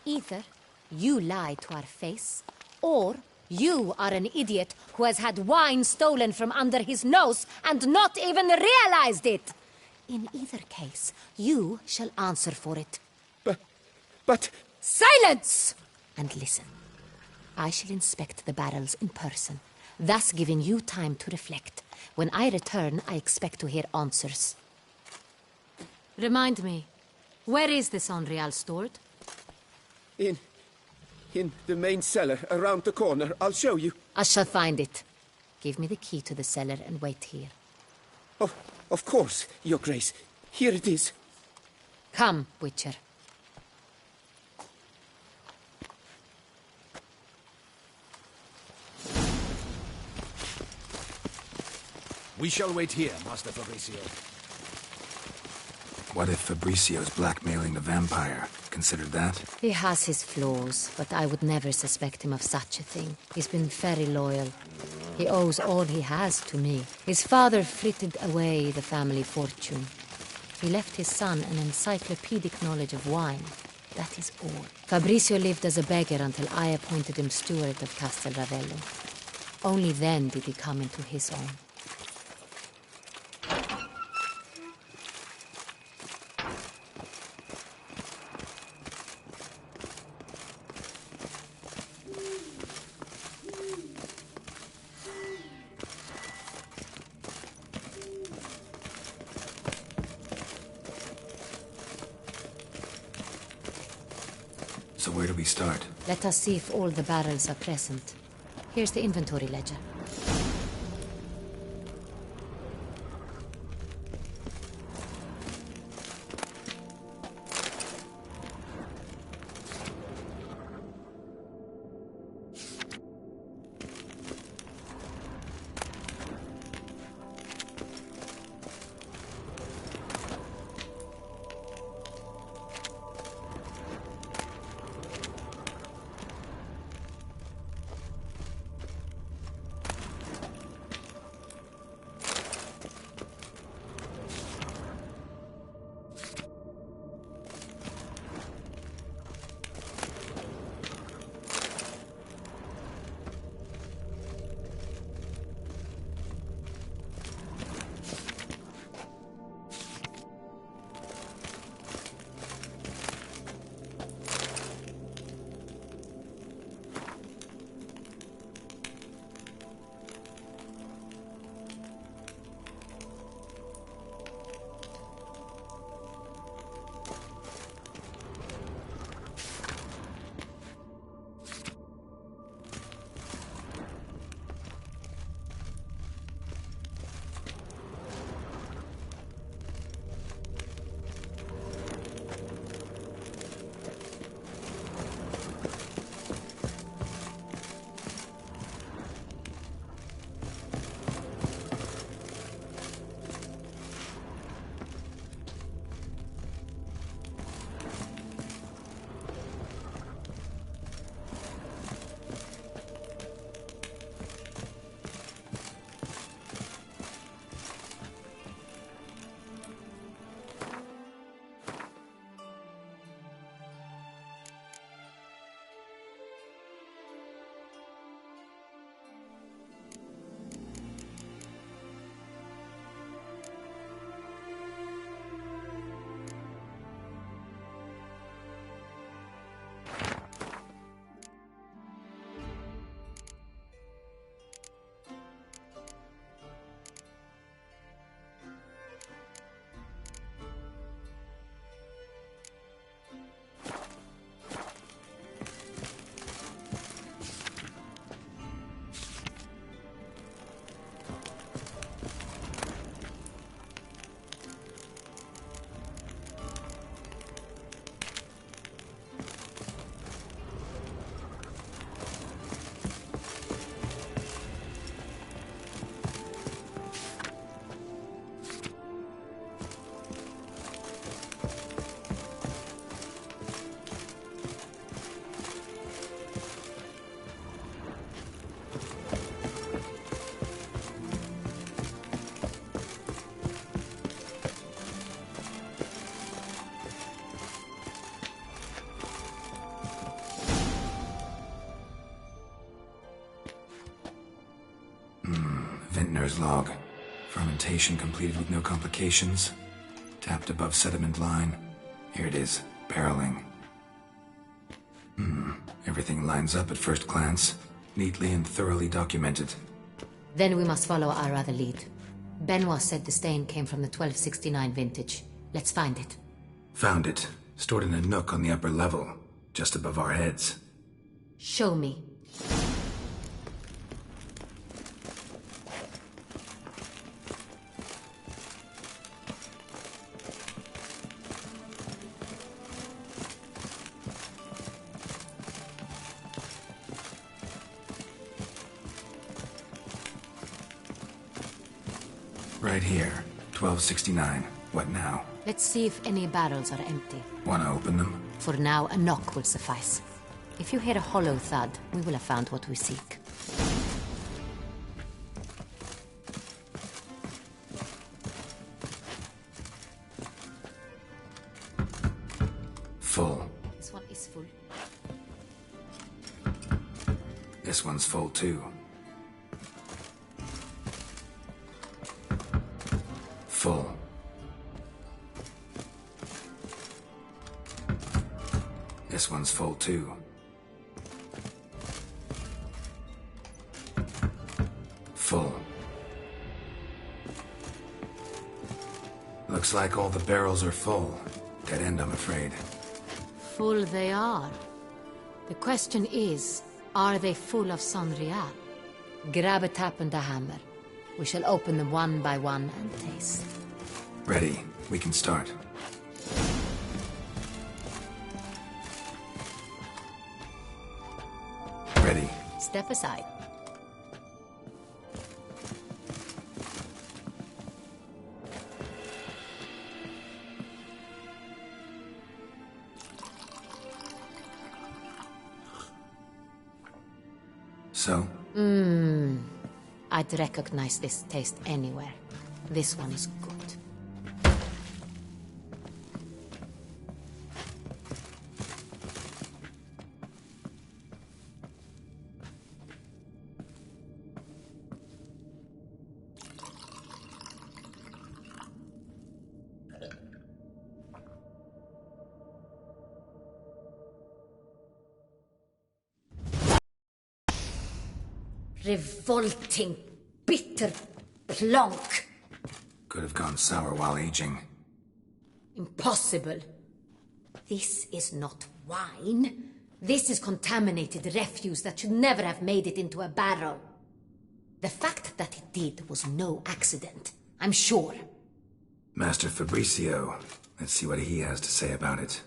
Either you lie to our face, or you are an idiot who has had wine stolen from under his nose and not even realized it. In either case, you shall answer for it. But... Silence! And listen. I shall inspect the barrels in person, thus giving you time to reflect. When I return, I expect to hear answers. Remind me, where is the Sonreal stored? In the main cellar, around the corner. I'll show you. I shall find it. Give me the key to the cellar and wait here. Oh, of course, Your Grace. Here it is. Come, Witcher. We shall wait here, Master Fabricio. What if Fabricio's blackmailing the vampire? Considered that? He has his flaws, but I would never suspect him of such a thing. He's been very loyal. He owes all he has to me. His father frittered away the family fortune. He left his son an encyclopedic knowledge of wine. That is all. Fabricio lived as a beggar until I appointed him steward of Castel Ravello. Only then did he come into his own. So where do we start? Let us see if all the barrels are present. Here's the inventory ledger. Vintner's log. Fermentation completed with no complications. Tapped above sediment line. Here it is. Barreling. Everything lines up at first glance. Neatly and thoroughly documented. Then we must follow our other lead. Benoit said the stain came from the 1269 vintage. Let's find it. Found it. Stored in a nook on the upper level. Just above our heads. Show me. Right here, 1269. What now? Let's see if any barrels are empty. Wanna open them? For now, a knock will suffice. If you hear a hollow thud, we will have found what we seek. Full. This one is full. This one's full too. Full. This one's full too. Full. Looks like all the barrels are full. Dead end, I'm afraid. Full they are. The question is, are they full of Sonrial? Grab a tap and a hammer. We shall open them one by one and taste. Ready. We can start. Ready. Step aside. So? I'd recognize this taste anywhere. This one is good. Revolting, bitter plonk. Could have gone sour while aging. Impossible. This is not wine. This is contaminated refuse that should never have made it into a barrel. The fact that it did was no accident, I'm sure. Master Fabricio. Let's see what he has to say about it.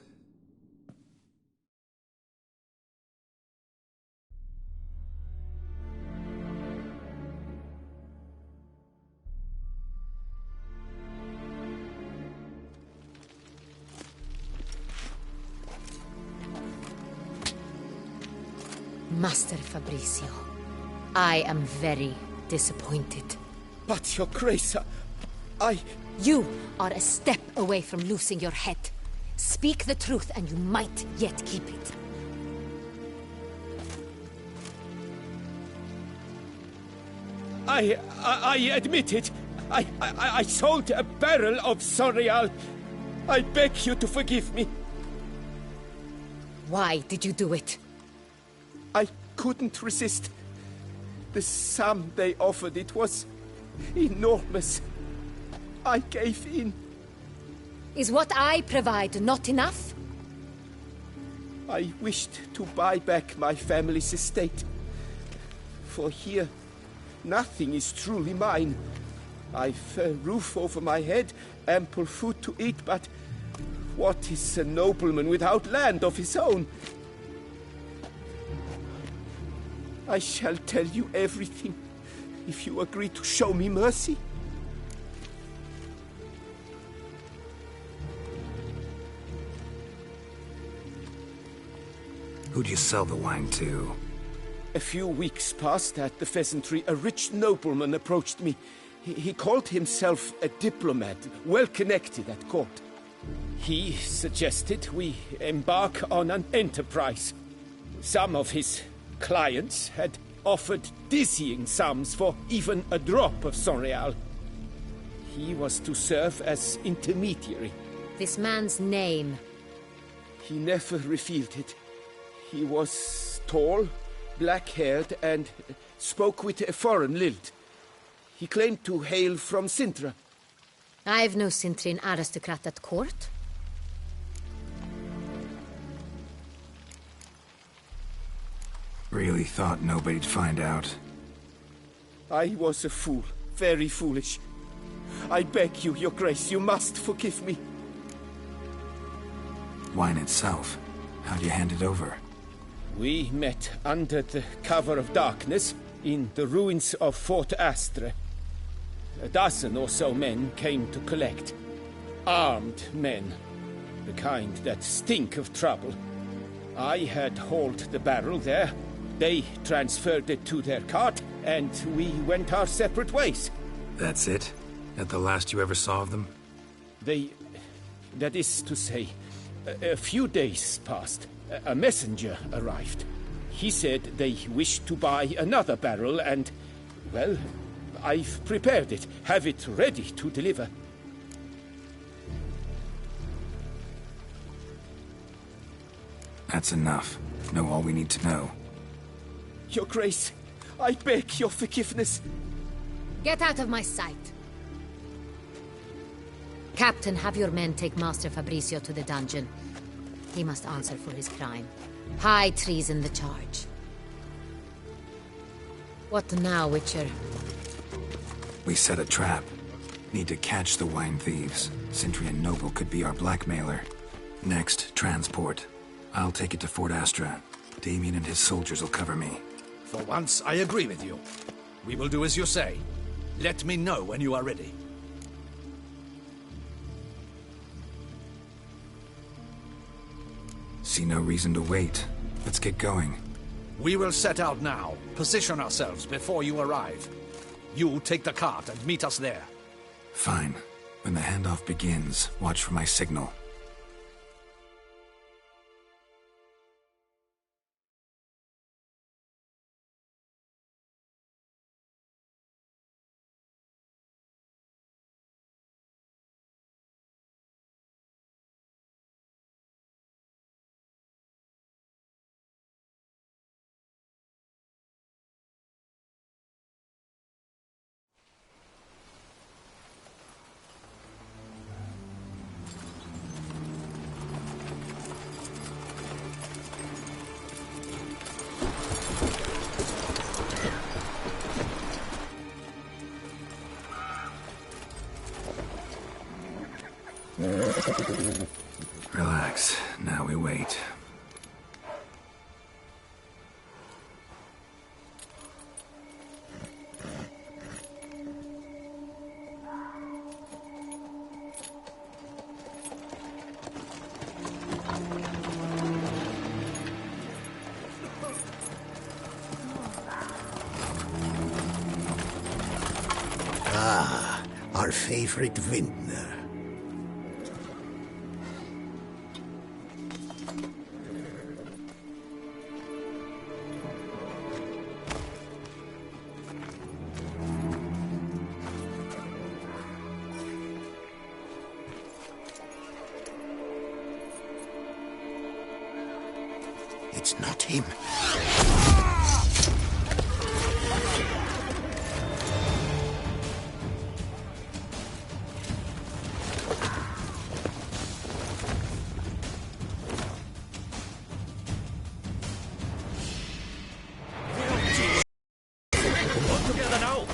Master Fabricio, I am very disappointed. But, Your Grace, You are a step away from losing your head. Speak the truth and you might yet keep it. I admit it. I sold a barrel of Sonrial. I beg you to forgive me. Why did you do it? I couldn't resist. The sum they offered, it was enormous. I gave in. Is what I provide not enough? I wished to buy back my family's estate. For here, nothing is truly mine. I've a roof over my head, ample food to eat, but what is a nobleman without land of his own? I shall tell you everything, if you agree to show me mercy. Who'd you sell the wine to? A few weeks past at the Pheasantry, a rich nobleman approached me. He called himself a diplomat, well-connected at court. He suggested we embark on an enterprise. Some of his clients had offered dizzying sums for even a drop of Sonrial. He was to serve as intermediary. This man's name? He never revealed it. He was tall, black-haired, and spoke with a foreign lilt. He claimed to hail from Sintra. I've no Sintrian aristocrat at court. Really thought nobody'd find out. I was a fool, very foolish. I beg you, Your Grace, you must forgive me. Wine itself, how'd you hand it over? We met under the cover of darkness in the ruins of Fort Astre. A dozen or so men came to collect. Armed men. The kind that stink of trouble. I had hauled the barrel there. They transferred it to their cart, and we went our separate ways. That's it? At the last you ever saw of them? That is to say, a few days passed. A messenger arrived. He said they wished to buy another barrel and, well, I've prepared it. Have it ready to deliver. That's enough. Know all we need to know. Your Grace, I beg your forgiveness. Get out of my sight. Captain, have your men take Master Fabrizio to the dungeon. He must answer for his crime. High treason the charge. What now, Witcher? We set a trap. Need to catch the wine thieves. Sindri and Noble could be our blackmailer. Next, transport. I'll take it to Fort Astra. Damien and his soldiers will cover me. For once, I agree with you. We will do as you say. Let me know when you are ready. See no reason to wait. Let's get going. We will set out now. Position ourselves before you arrive. You take the cart and meet us there. Fine. When the handoff begins, watch for my signal. Relax. Now we wait. Ah, our favorite vintner. It's not him. Together now!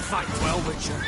Fight well, Witcher.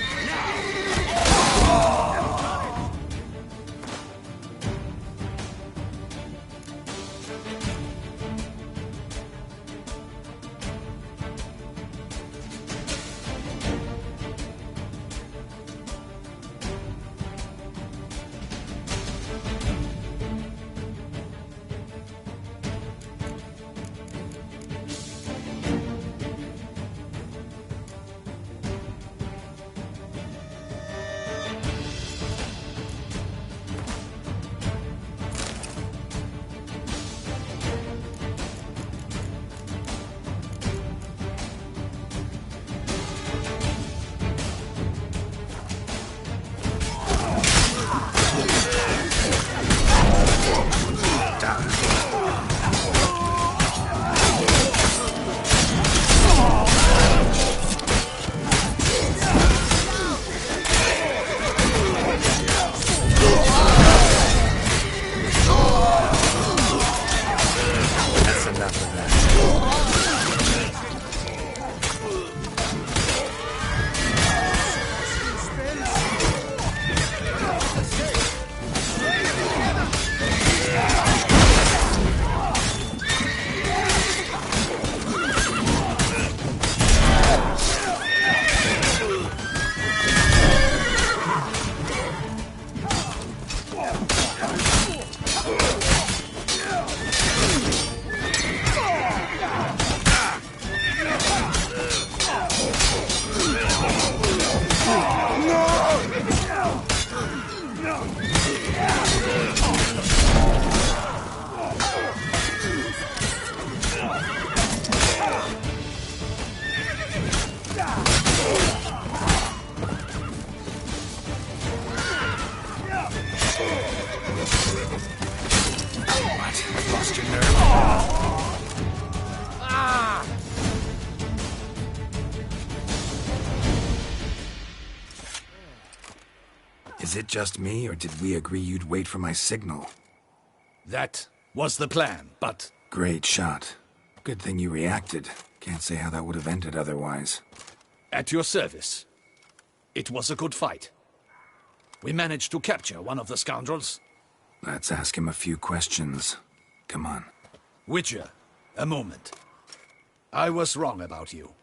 Is it just me, or did we agree you'd wait for my signal? That was the plan, but... Great shot. Good thing you reacted. Can't say how that would have ended otherwise. At your service. It was a good fight. We managed to capture one of the scoundrels. Let's ask him a few questions. Come on. Witcher, a moment. I was wrong about you.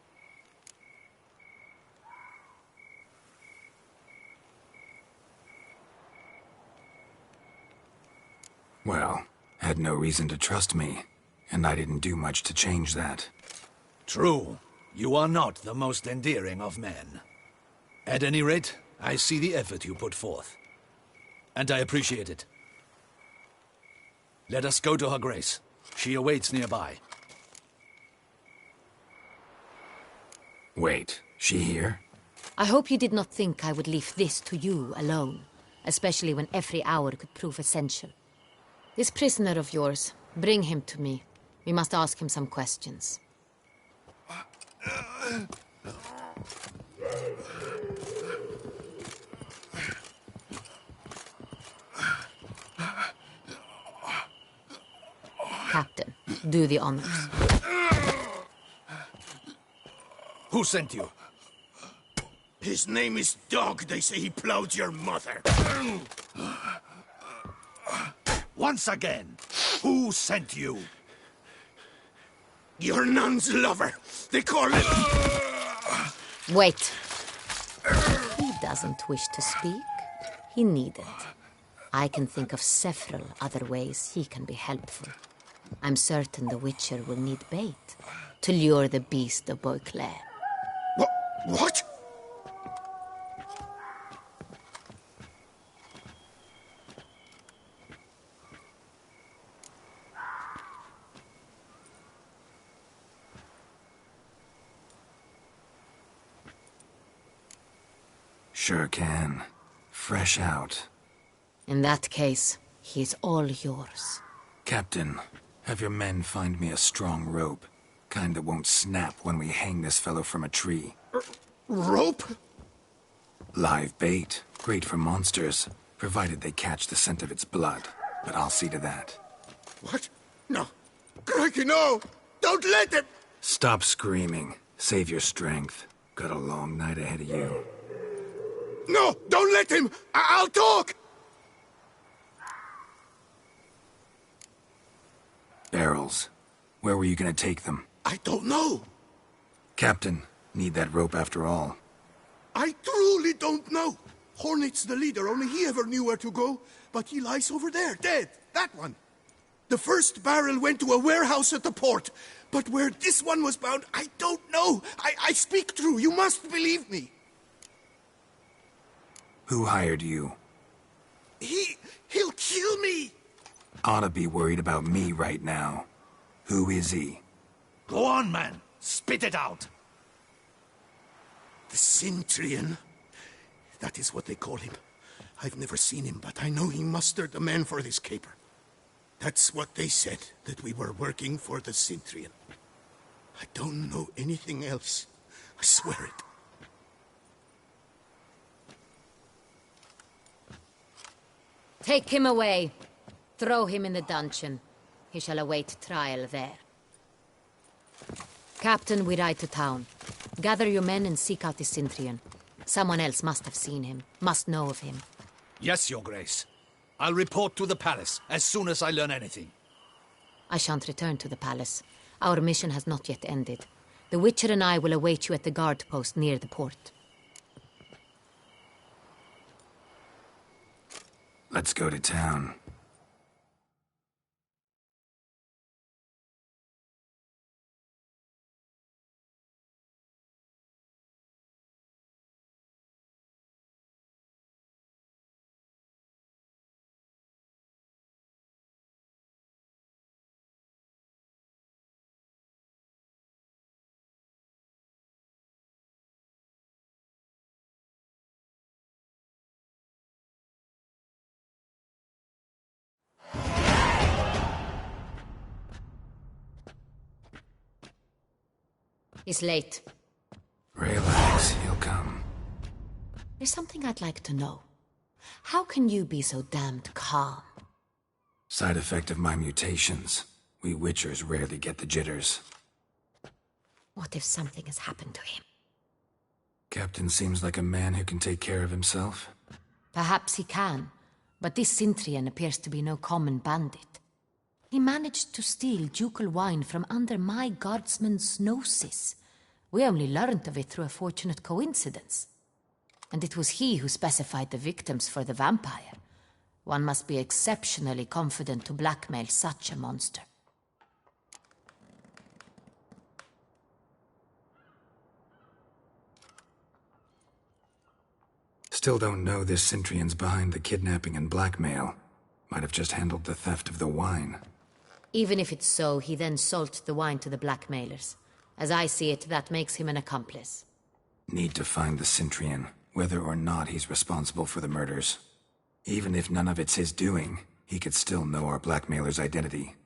Well, had no reason to trust me, and I didn't do much to change that. True. You are not the most endearing of men. At any rate, I see the effort you put forth. And I appreciate it. Let us go to her grace. She awaits nearby. Wait, she here? I hope you did not think I would leave this to you alone, especially when every hour could prove essential. This prisoner of yours, bring him to me. We must ask him some questions. Captain, do the honors. Who sent you? His name is Dog. They say he plowed your mother. Once again, who sent you? Your nun's lover. They call it... Wait. He doesn't wish to speak. He needn't. I can think of several other ways he can be helpful. I'm certain the Witcher will need bait to lure the beast of Beauclair. What? Sure can. Fresh out. In that case, he is all yours. Captain, have your men find me a strong rope. Kind that won't snap when we hang this fellow from a tree. Rope? Live bait. Great for monsters, provided they catch the scent of its blood. But I'll see to that. What? No. Crikey, no! Don't let him! Stop screaming. Save your strength. Got a long night ahead of you. No! Don't let him! I'll talk! Barrels. Where were you gonna take them? I don't know. Captain, need that rope after all. I truly don't know. Hornet's the leader, only he ever knew where to go. But he lies over there, dead. That one. The first barrel went to a warehouse at the port. But where this one was bound, I don't know. I speak true. You must believe me. Who hired you? He'll kill me. Ought to be worried about me right now. Who is he? Go on, man. Spit it out. The Cintrian. That is what they call him. I've never seen him, but I know he mustered the men for this caper. That's what they said, that we were working for the Cintrian. I don't know anything else. I swear it. Take him away. Throw him in the dungeon. He shall await trial there. Captain, we ride to town. Gather your men and seek out the Cintrian. Someone else must have seen him, must know of him. Yes, Your Grace. I'll report to the palace as soon as I learn anything. I shan't return to the palace. Our mission has not yet ended. The Witcher and I will await you at the guard post near the port. Let's go to town. He's late. Relax, he'll come. There's something I'd like to know. How can you be so damned calm? Side effect of my mutations. We Witchers rarely get the jitters. What if something has happened to him? Captain seems like a man who can take care of himself. Perhaps he can, but this Cintrian appears to be no common bandit. He managed to steal ducal wine from under my guardsman's noses. We only learned of it through a fortunate coincidence. And it was he who specified the victims for the vampire. One must be exceptionally confident to blackmail such a monster. Still don't know this Cintrian's behind the kidnapping and blackmail. Might have just handled the theft of the wine. Even if it's so, he then sold the wine to the blackmailers. As I see it, that makes him an accomplice. Need to find the Cintrian, whether or not he's responsible for the murders. Even if none of it's his doing, he could still know our blackmailer's identity.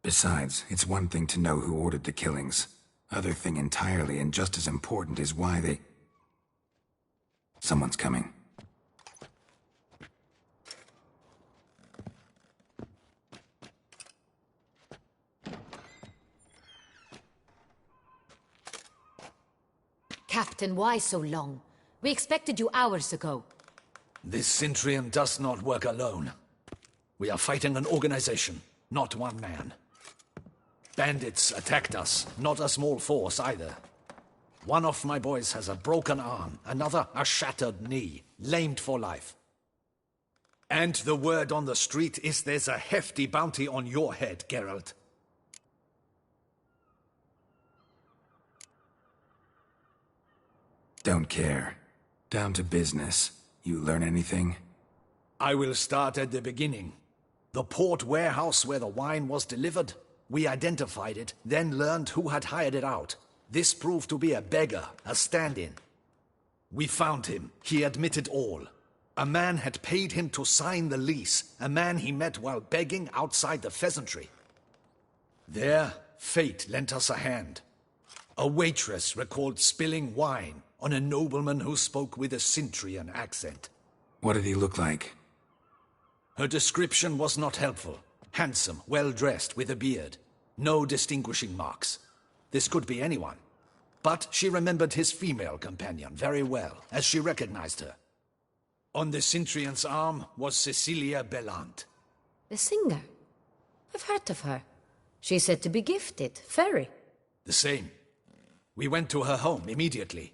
Besides, it's one thing to know who ordered the killings. Other thing entirely, and just as important, is why they... Someone's coming. Captain, why so long? We expected you hours ago. This Cintrian does not work alone. We are fighting an organization, not one man. Bandits attacked us, not a small force either. One of my boys has a broken arm, another a shattered knee, lamed for life. And the word on the street is there's a hefty bounty on your head, Geralt. Don't care. Down to business. You learn anything? I will start at the beginning. The port warehouse where the wine was delivered. We identified it, then learned who had hired it out. This proved to be a beggar, a stand-in. We found him. He admitted all. A man had paid him to sign the lease, a man he met while begging outside the pheasantry. There, fate lent us a hand. A waitress recalled spilling wine on a nobleman who spoke with a Cintrian accent. What did he look like? Her description was not helpful. Handsome, well-dressed, with a beard. No distinguishing marks. This could be anyone. but she remembered his female companion very well, as she recognized her. On the Cintrian's arm was Cecilia Bellant. The singer? I've heard of her. She's said to be gifted. Fairy. The same. We went to her home immediately.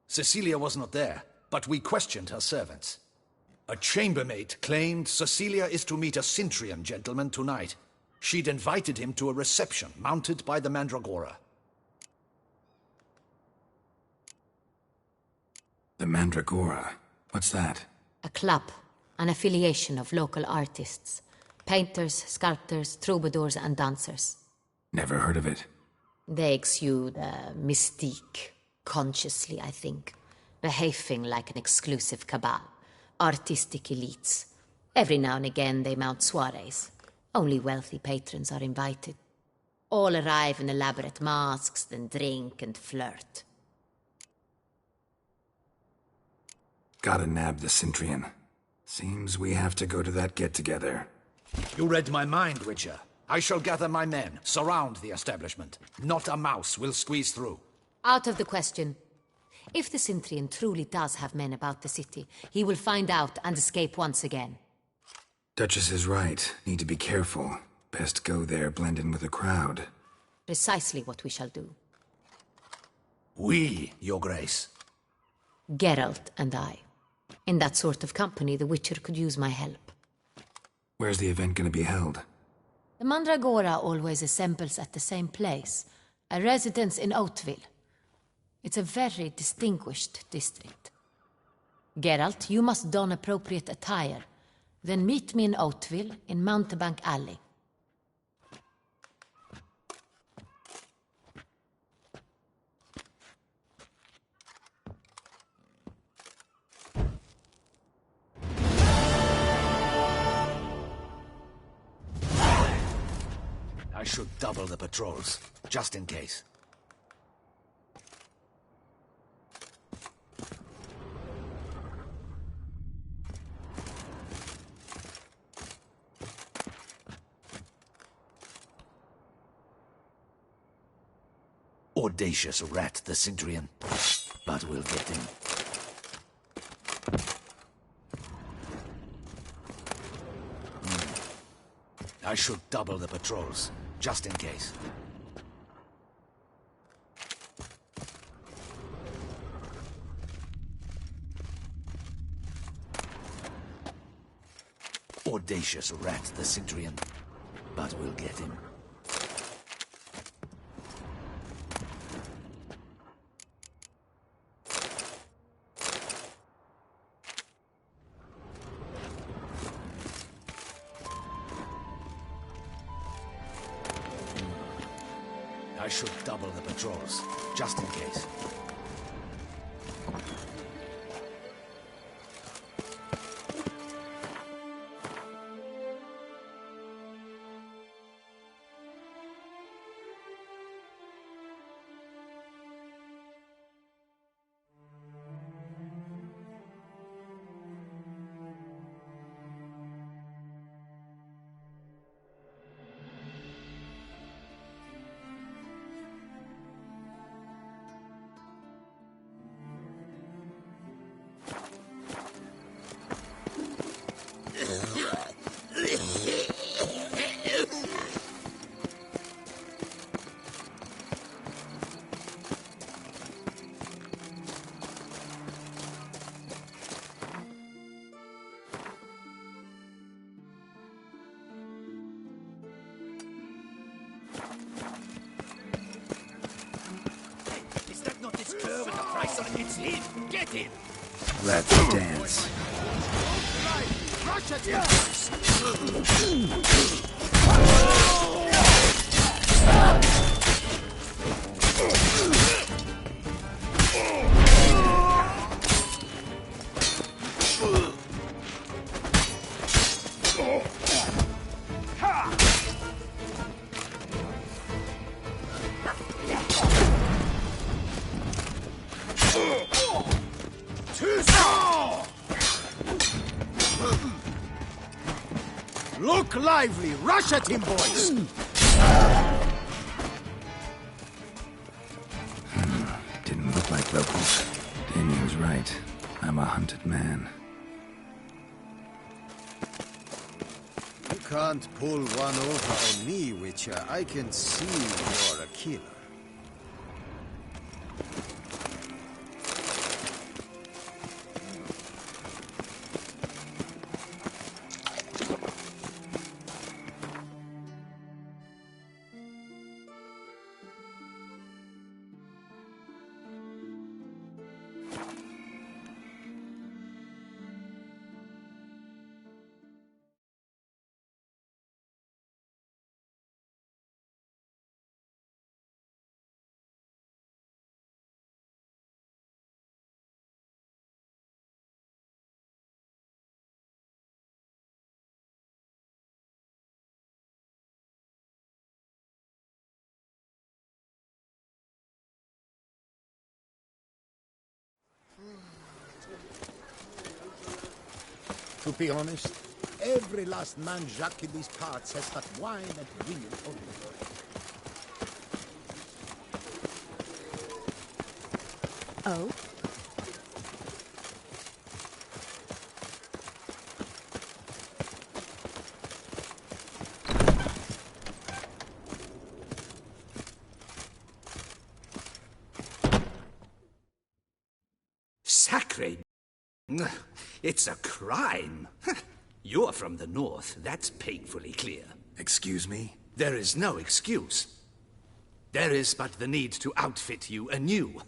Cecilia was not there, but we questioned her servants. A chambermaid claimed Cecilia is to meet a Cintrian gentleman tonight. She'd invited him to a reception mounted by the Mandragora. The Mandragora? What's that? A club, an affiliation of local artists. Painters, sculptors, troubadours and dancers. Never heard of it. They exude a mystique, consciously, I think. Behaving like an exclusive cabal. Artistic elites. Every now and again they mount soirees. Only wealthy patrons are invited. All arrive in elaborate masks, then drink and flirt. Gotta nab the Cintrian. Seems we have to go to that get-together. You read my mind, Witcher. I shall gather my men, surround the establishment. Not a mouse will squeeze through. Out of the question. If the Cintrian truly does have men about the city, he will find out and escape once again. Duchess is right. Need to be careful. Best go there, blend in with the crowd. Precisely what we shall do. We, Your Grace. Geralt and I. In that sort of company, the Witcher could use my help. Where's the event gonna be held? The Mandragora always assembles at the same place, a residence in Oatville. It's a very distinguished district. Geralt, you must don appropriate attire. Then meet me in Oatville, in Mountebank Alley. I should double the patrols, just in case. Audacious rat, the Cintrian. But we'll get him. I should double the patrols, just in case. Audacious rat, the Cintrian. But we'll get him. I should double the patrols, just in case. It's him! Get him! Let's dance. Rush at him! Look lively! Rush at him, boys! a hunted man. You can't pull one over on me, Witcher. I can see you're a killer. To be honest, every last man Jacques in these parts has but wine and real olive. Oh? Sacre! It's a crime. You're from the north, that's painfully clear. Excuse me? There is no excuse. There is but the need to outfit you anew.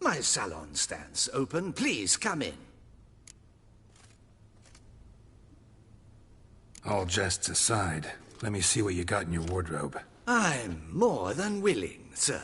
My salon stands open. Please come in. All jests aside, let me see what you got in your wardrobe. I'm more than willing, sir.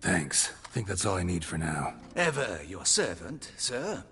Thanks. Think that's all I need for now. Ever your servant, sir.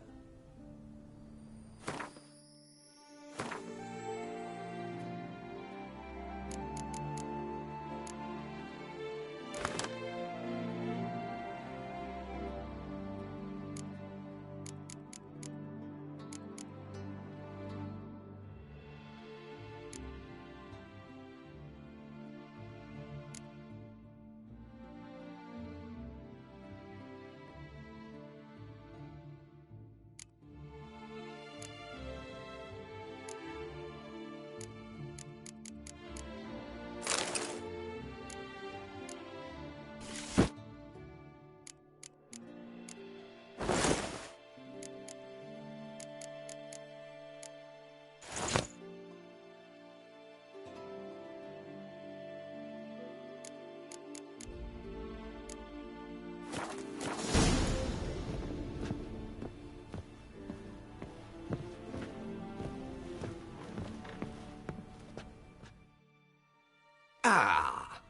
Ah,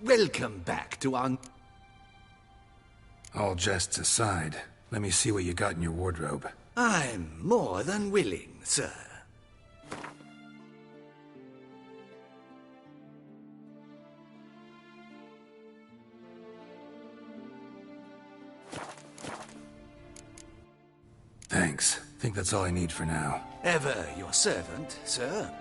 welcome back to our... All jests aside, let me see what you got in your wardrobe. I'm more than willing, sir. Thanks. Think that's all I need for now. Ever your servant, sir.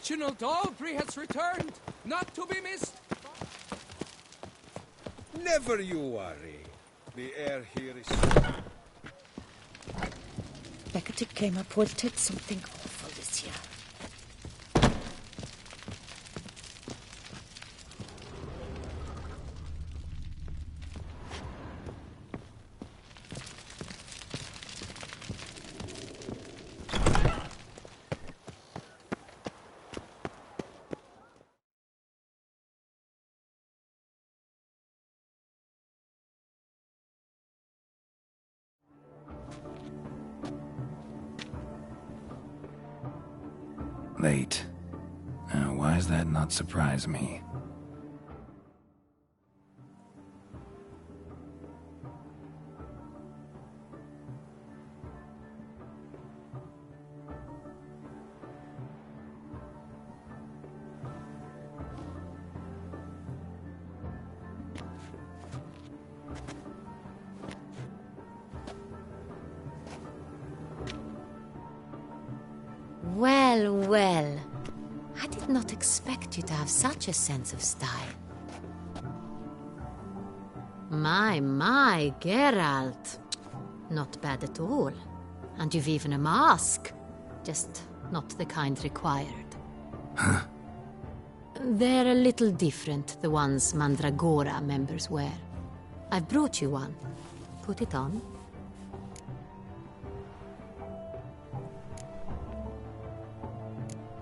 Reginald Aubrey has returned, not to be missed. Never you worry. The air here is... Becketic came reported something awful this year. Late. Why does that not surprise me? Well, well. I did not expect you to have such a sense of style. My, Geralt. Not bad at all. And you've even a mask. Just not the kind required. Huh? They're a little different, the ones Mandragora members wear. I've brought you one. Put it on.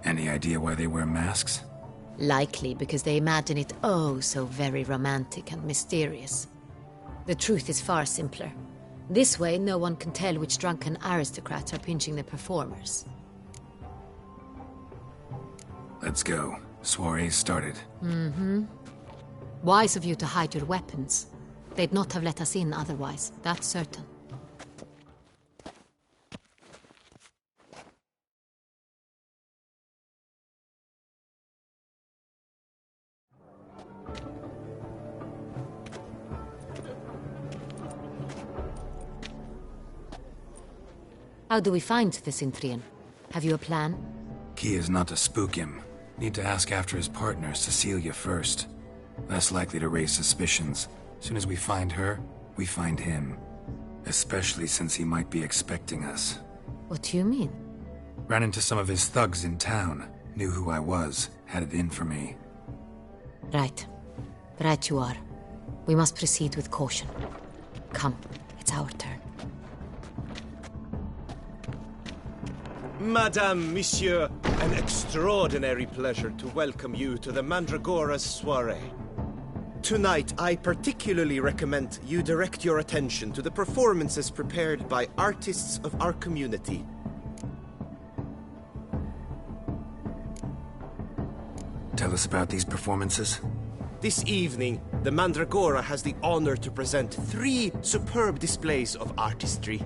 Any idea why they wear masks? Likely because they imagine it oh so very romantic and mysterious. The truth is far simpler. This way, no one can tell which drunken aristocrats are pinching the performers. Let's go. Soiree's started. Mm-hmm. Wise of you to hide your weapons. They'd not have let us in otherwise, that's certain. How do we find the Cintrian? Have you a plan? Key is not to spook him. Need to ask after his partner, Cecilia, first. Less likely to raise suspicions. Soon as we find her, we find him. Especially since he might be expecting us. What do you mean? Ran into some of his thugs in town. Knew who I was. Had it in for me. Right. Right you are. We must proceed with caution. Come, it's our turn. Madame, Monsieur, an extraordinary pleasure to welcome you to the Mandragora's soiree. Tonight, I particularly recommend you direct your attention to the performances prepared by artists of our community. Tell us about these performances. This evening, the Mandragora has the honor to present 3 superb displays of artistry.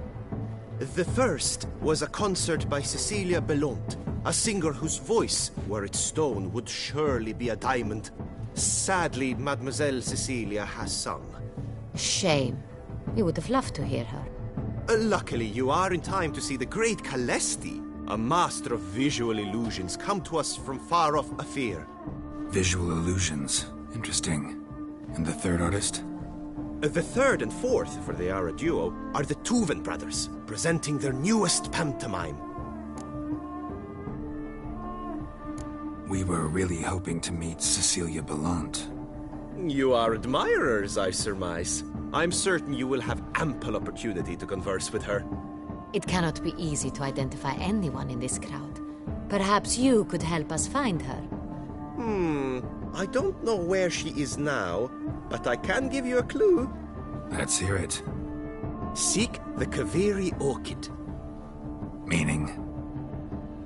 The first was a concert by Cecilia Bellont, a singer whose voice, were it stone, would surely be a diamond. Sadly, Mademoiselle Cecilia has sung. Shame. We would have loved to hear her. Luckily, you are in time to see the great Calesti, a master of visual illusions, come to us from far off Afir. Visual illusions. Interesting. And the third artist? The third and fourth, for they are a duo, are the Tuven brothers, presenting their newest pantomime. We were really hoping to meet Cecilia Bellont. You are admirers, I surmise. I'm certain you will have ample opportunity to converse with her. It cannot be easy to identify anyone in this crowd. Perhaps you could help us find her. I don't know where she is now, but I can give you a clue. Let's hear it. Seek the Kaveri orchid. Meaning?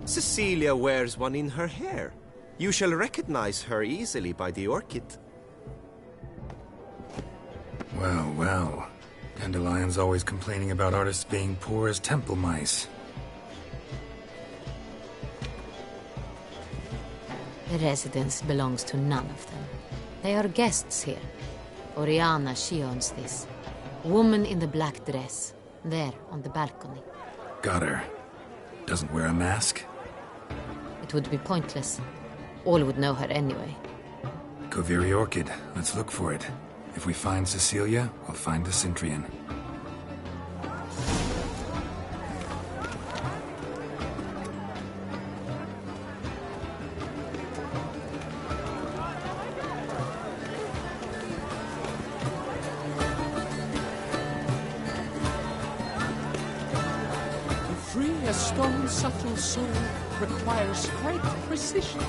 Cecilia wears one in her hair. You shall recognize her easily by the orchid. Well, well. Dandelion's always complaining about artists being poor as temple mice. The residence belongs to none of them. They are guests here. Oriana, she owns this. Woman in the black dress. There, on the balcony. Got her. Doesn't wear a mask? It would be pointless. All would know her anyway. Koviri Orchid. Let's look for it. If we find Cecilia, we'll find the Cintrian. To free a stone subtle soul requires great precision.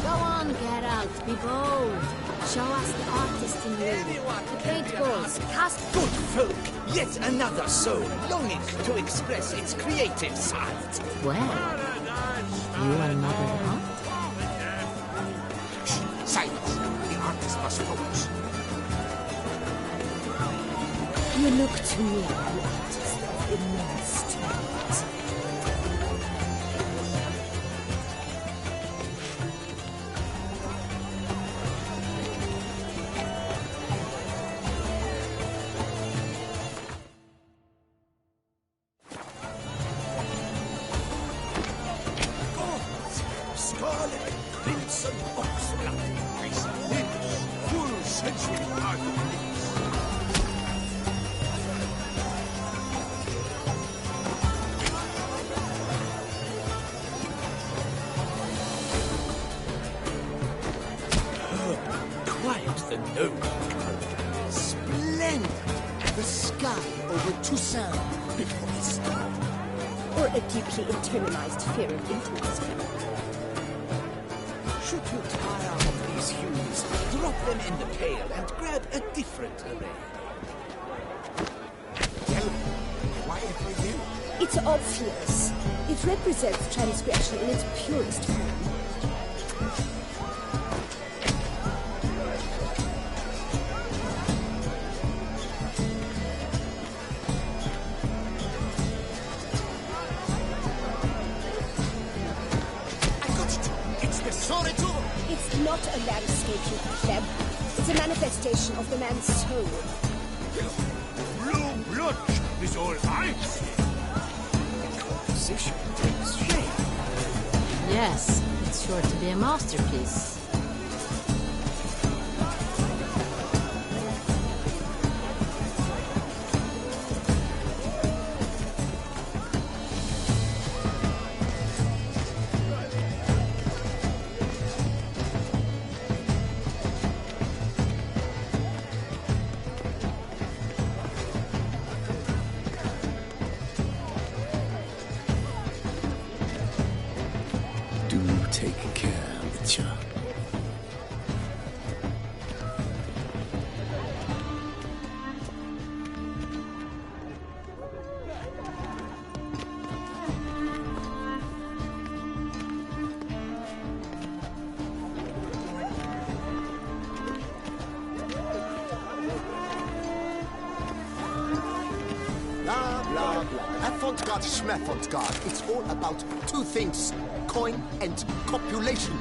Go on, Geralt, be bold. Show us the artist in you. The great balls, cast... Good folk, yet another soul longing to express its creative side. Well, you are not alone. Silence. The artist must focus. You look to me, an artist of immense talent. Scarlet crimson oxblood. This lips, full sensual art of lips. Quite the noble color. Splendid! The sky over Toussaint before the storm. Or a deeply internalized fear of intimacy. Should you tire of these hues, drop them in the pail and grab a different array. Tell me, why every hue? It's obvious. It represents transgression in its purest form. It's not a landscape, you pleb. It's a manifestation of the man's soul. Blue blood is all I see. The composition takes shape. Yes, it's sure to be a masterpiece. Take care, Witcher. Blah, blah, blah. Avant-garde, schmavant-garde. It's all about two things. Coin and copulation.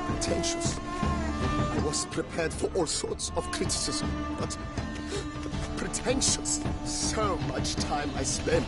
Pretentious. I was prepared for all sorts of criticism, but pretentious. So much time I spent.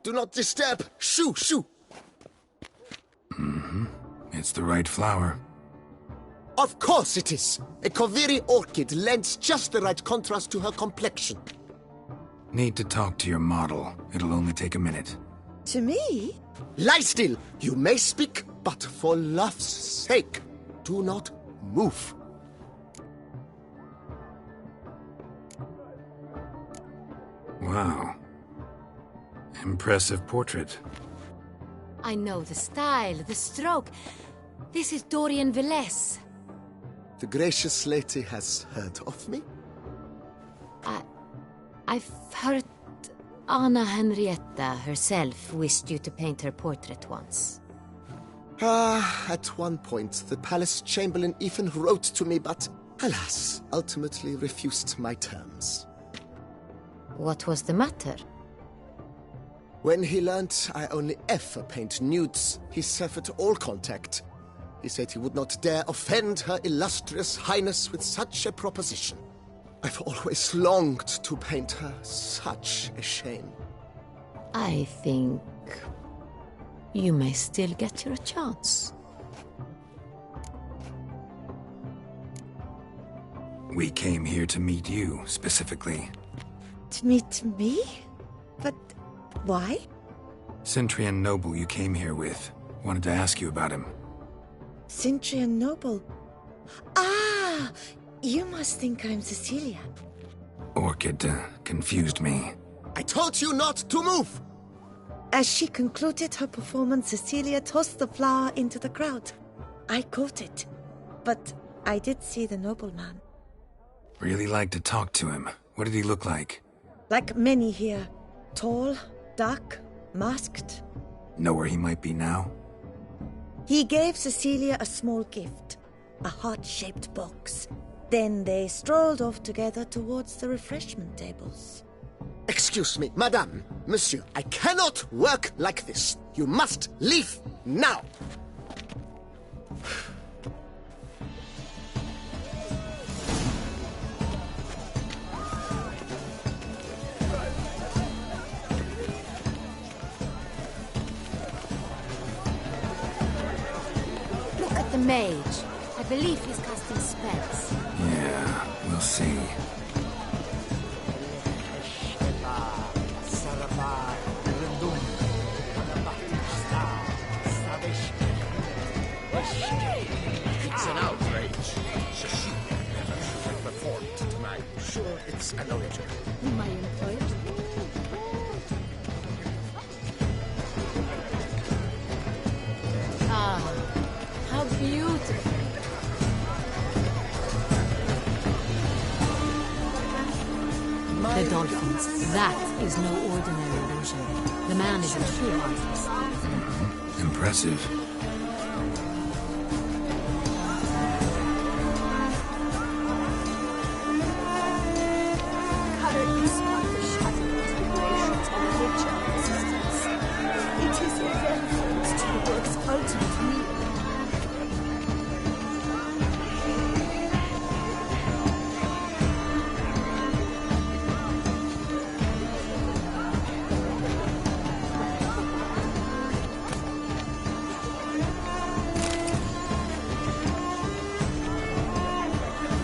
Do not disturb! Shoo! Shoo! Mm-hmm. It's the right flower. Of course it is! A Koviri orchid lends just the right contrast to her complexion. Need to talk to your model. It'll only take a minute. To me? Lie still! You may speak, but for love's sake, do not move. Wow. Impressive portrait. I know the style, the stroke. This is Dorian Velez. The gracious lady has heard of me? I've heard Anna Henrietta herself wished you to paint her portrait once. At one point, the palace chamberlain even wrote to me, but alas, ultimately refused my terms. What was the matter? When he learnt I only ever paint nudes, he severed all contact. He said he would not dare offend her illustrious highness with such a proposition. I've always longed to paint her. Such a shame. I think you may still get your chance. We came here to meet you, specifically. To meet me? But why? Cintrian Noble you came here with. Wanted to ask you about him. Cintrian Noble. Ah! You must think I'm Cecilia. Orchid confused me. I told you not to move! As she concluded her performance, Cecilia tossed the flower into the crowd. I caught it, but I did see the nobleman. Really liked to talk to him. What did he look like? Like many here. Tall, dark, masked. Know where he might be now? He gave Cecilia a small gift, a heart-shaped box. Then they strolled off together towards the refreshment tables. Excuse me, madame, monsieur, I cannot work like this. You must leave now. Look at the mage. I believe he's casting spells. Yeah, we'll see. It's an outrage. Cecilia never should have performed tonight. Sure, it's an origin. My employer? Ah, how beautiful. The dolphins. That is no ordinary illusion. The man is a true artist. Impressive.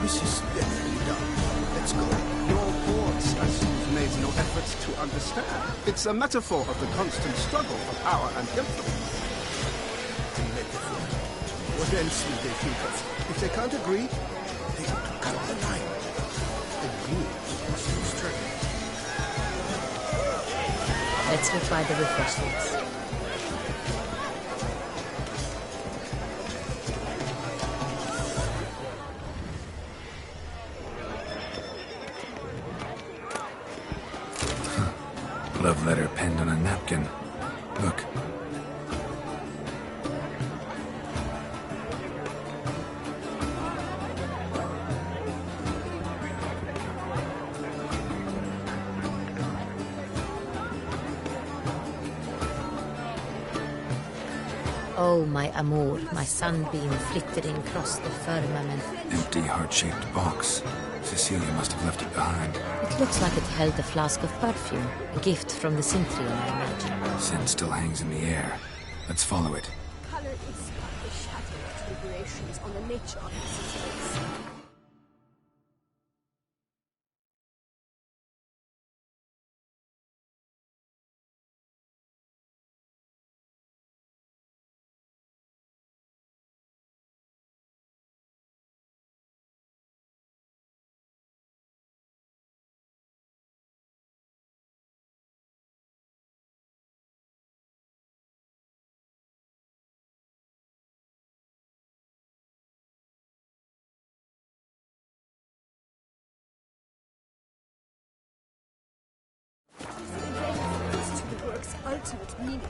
This is definitely done. Let's go. Your thoughts, as you've made no effort to understand. It's a metaphor of the constant struggle for power and influence. A metaphor. What else will they think of? If they can't agree, they have to cut the line. The rules are so strict. Let's go try the refreshments. Love letter penned on a napkin. Look. Oh, my amour, my sunbeam flittering across the firmament. Empty heart-shaped box. Cecilia must have left it behind. It looks like it held a flask of perfume. A gift from the Cintrian, I imagine. Scent still hangs in the air. Let's follow it. Color is but the shadow of deliberations on the nature of existence. ultimate meaning.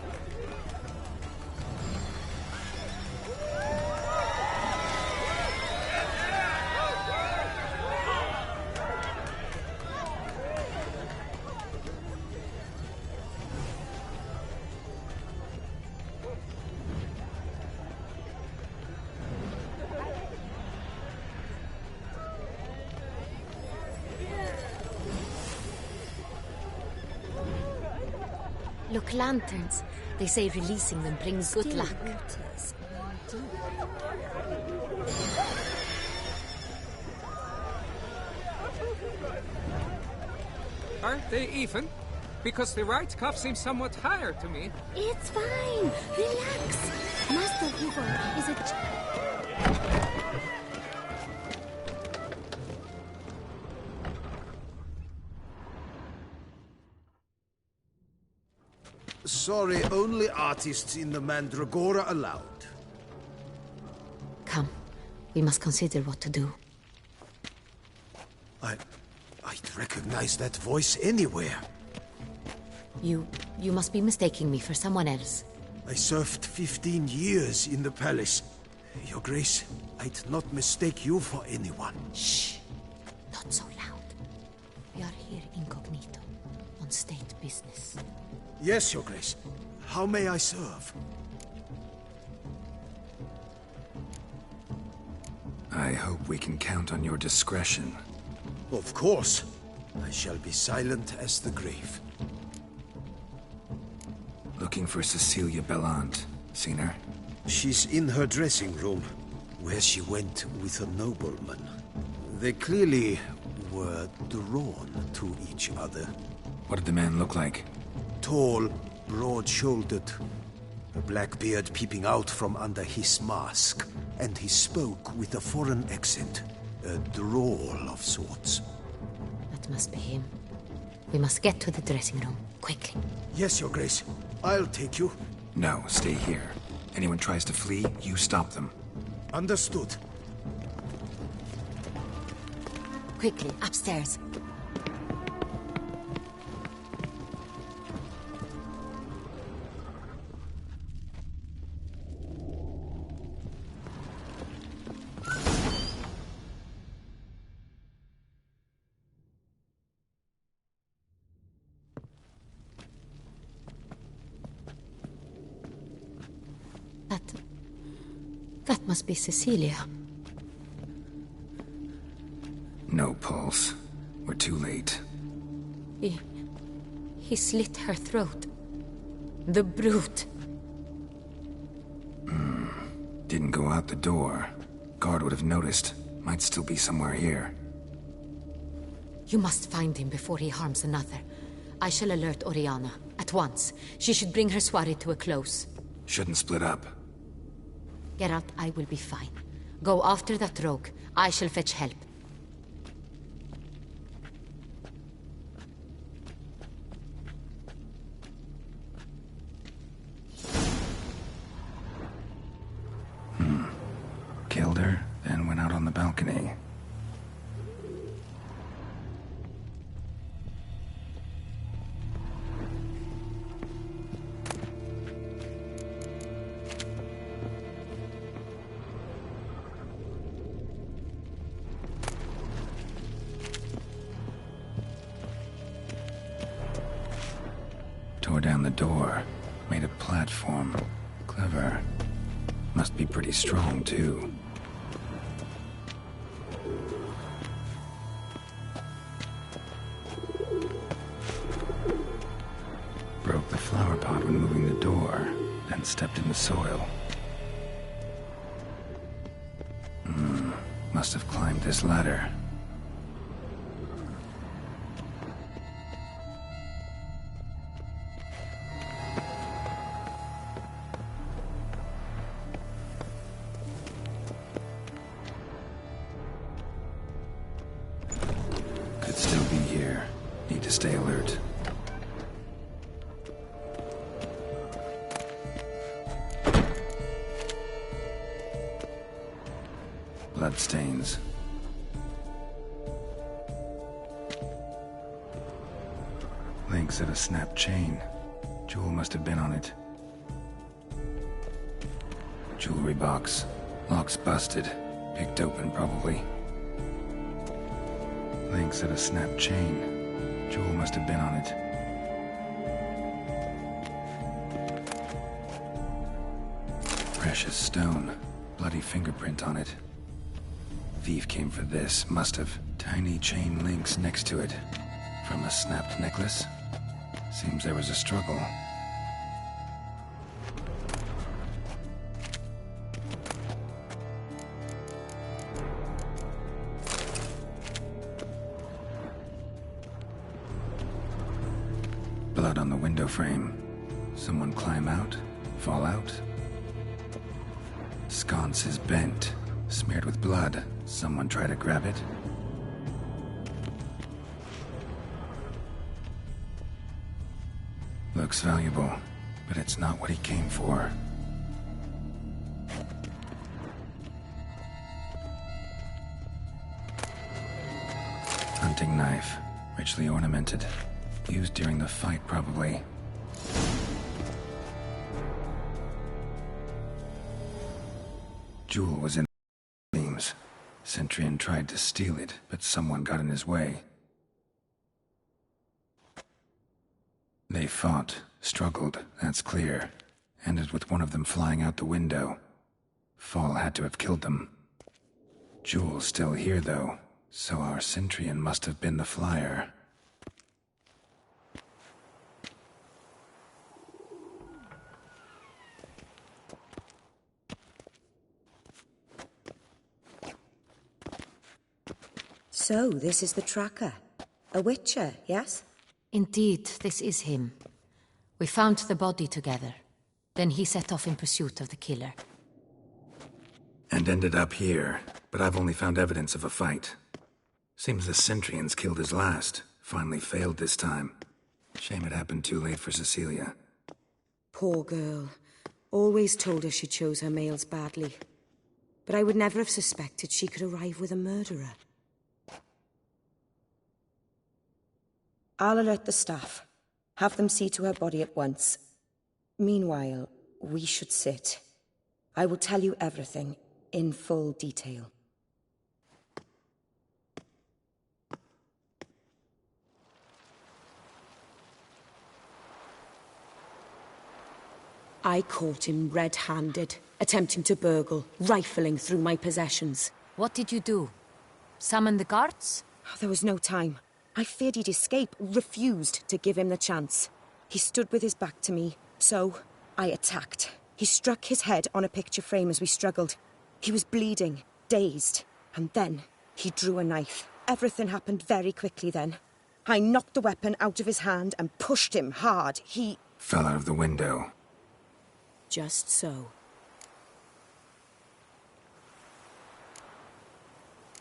Look, lanterns. They say releasing them brings good luck. Aren't they even? Because the right cuff seems somewhat higher to me. It's fine. Relax. Master Hugo is a... Sorry, only artists in the Mandragora allowed. Come. We must consider what to do. I'd recognize that voice anywhere. You must be mistaking me for someone else. I served 15 years in the palace. Your Grace, I'd not mistake you for anyone. Shh. Not so loud. We are here incognito, on state business. Yes, Your Grace. How may I serve? I hope we can count on your discretion. Of course. I shall be silent as the grave. Looking for Cecilia Bellant. Seen her? She's in her dressing room, where she went with a nobleman. They clearly were drawn to each other. What did the man look like? Tall, broad-shouldered, a black beard peeping out from under his mask, and he spoke with a foreign accent, a drawl of sorts. That must be him. We must get to the dressing room, quickly. Yes, Your Grace. I'll take you. No, stay here. Anyone tries to flee, you stop them. Understood. Quickly, upstairs. That must be Cecilia. No pulse. We're too late. He slit her throat. The brute. Didn't go out the door. Guard would have noticed. Might still be somewhere here. You must find him before he harms another. I shall alert Oriana. At once. She should bring her soiree to a close. Shouldn't split up. Geralt, I will be fine. Go after that rogue. I shall fetch help. Killed her, then went out on the balcony. Tore down the door, made a platform. Clever. Must be pretty strong, too. Broke the flower pot when moving the door, then stepped in the soil. Must have climbed this ladder. Could still be here. Need to stay alert. Bloodstains. Links of a snapped chain. Jewel must have been on it. Jewelry box. Lock's busted. Picked open, probably. Links of a snapped chain. Jewel must have been on it. Precious stone. Bloody fingerprint on it. Thief came for this, must have. Tiny chain links next to it. From a snapped necklace? Seems there was a struggle. Blood on the window frame. Someone climb out? Fall out? Sconce is bent, smeared with blood. Someone try to grab it? Looks valuable, but it's not what he came for. Hunting knife, richly ornamented. Used during the fight, probably. Jewel was in beams. Centurion tried to steal it, but someone got in his way. They fought, struggled, that's clear. Ended with one of them flying out the window. Fall had to have killed them. Jewel's still here, though, so our Centurion must have been the flyer. So, this is the tracker. A witcher, yes? Indeed, this is him. We found the body together. Then he set off in pursuit of the killer. And ended up here, but I've only found evidence of a fight. Seems the Centurions killed his last. Finally failed this time. Shame it happened too late for Cecilia. Poor girl. Always told her she chose her males badly. But I would never have suspected she could arrive with a murderer. I'll alert the staff. Have them see to her body at once. Meanwhile, we should sit. I will tell you everything, in full detail. I caught him red-handed, attempting to burgle, rifling through my possessions. What did you do? Summon the guards? There was no time. I feared he'd escape, refused to give him the chance. He stood with his back to me, so I attacked. He struck his head on a picture frame as we struggled. He was bleeding, dazed, and then he drew a knife. Everything happened very quickly then. I knocked the weapon out of his hand and pushed him hard. He fell out of the window. Just so.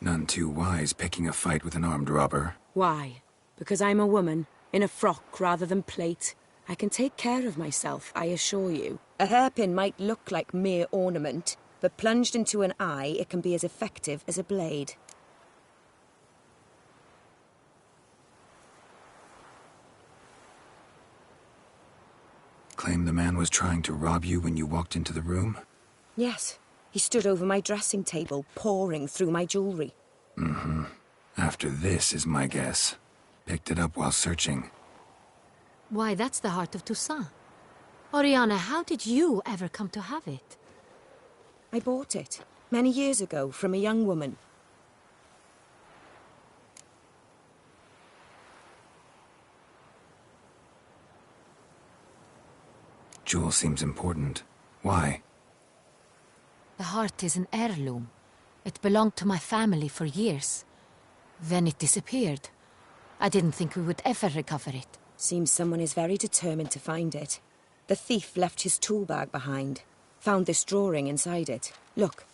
None too wise picking a fight with an armed robber. Why? Because I'm a woman, in a frock rather than plate. I can take care of myself, I assure you. A hairpin might look like mere ornament, but plunged into an eye, it can be as effective as a blade. Claim the man was trying to rob you when you walked into the room? Yes. He stood over my dressing table, pouring through my jewelry. Mm-hmm. After this is my guess. Picked it up while searching. Why, that's the heart of Toussaint. Oriana, how did you ever come to have it? I bought it, many years ago, from a young woman. Jewel seems important. Why? The heart is an heirloom. It belonged to my family for years. Then it disappeared. I didn't think we would ever recover it. Seems someone is very determined to find it. The thief left his tool bag behind. Found this drawing inside it. Look.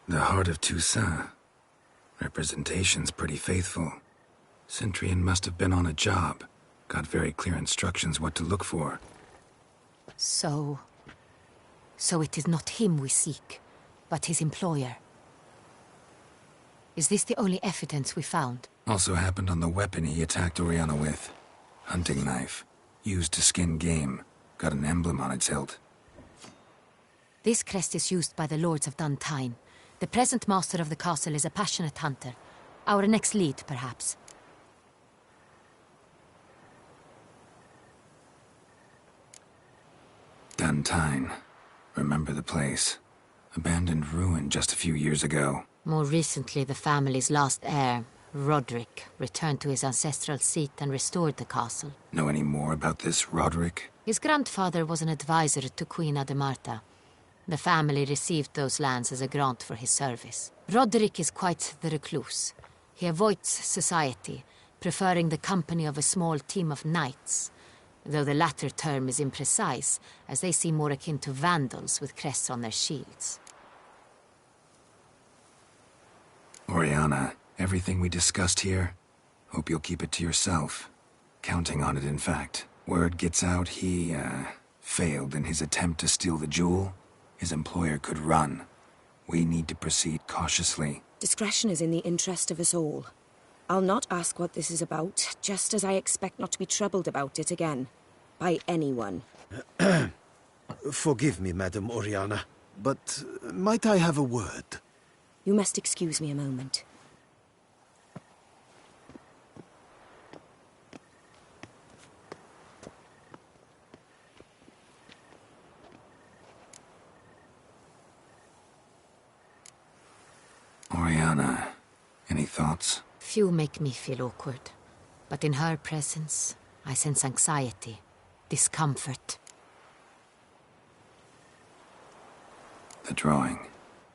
The heart of Toussaint. Representation's pretty faithful. Centurion must have been on a job. Got very clear instructions what to look for. So it is not him we seek, but his employer. Is this the only evidence we found? Also happened on the weapon he attacked Oriana with. Hunting knife. Used to skin game. Got an emblem on its hilt. This crest is used by the Lords of Duntine. The present master of the castle is a passionate hunter. Our next lead, perhaps. Duntine. Remember the place. Abandoned ruin just a few years ago. More recently, the family's last heir, Roderick, returned to his ancestral seat and restored the castle. Know any more about this Roderick? His grandfather was an advisor to Queen Ademarta. The family received those lands as a grant for his service. Roderick is quite the recluse. He avoids society, preferring the company of a small team of knights, though the latter term is imprecise, as they seem more akin to vandals with crests on their shields. Oriana, everything we discussed here, hope you'll keep it to yourself. Counting on it, in fact. Word gets out he, failed in his attempt to steal the jewel. His employer could run. We need to proceed cautiously. Discretion is in the interest of us all. I'll not ask what this is about, just as I expect not to be troubled about it again. By anyone. Forgive me, Madam Oriana, but might I have a word? You must excuse me a moment. Oriana, any thoughts? Few make me feel awkward, but in her presence, I sense anxiety, discomfort. The drawing.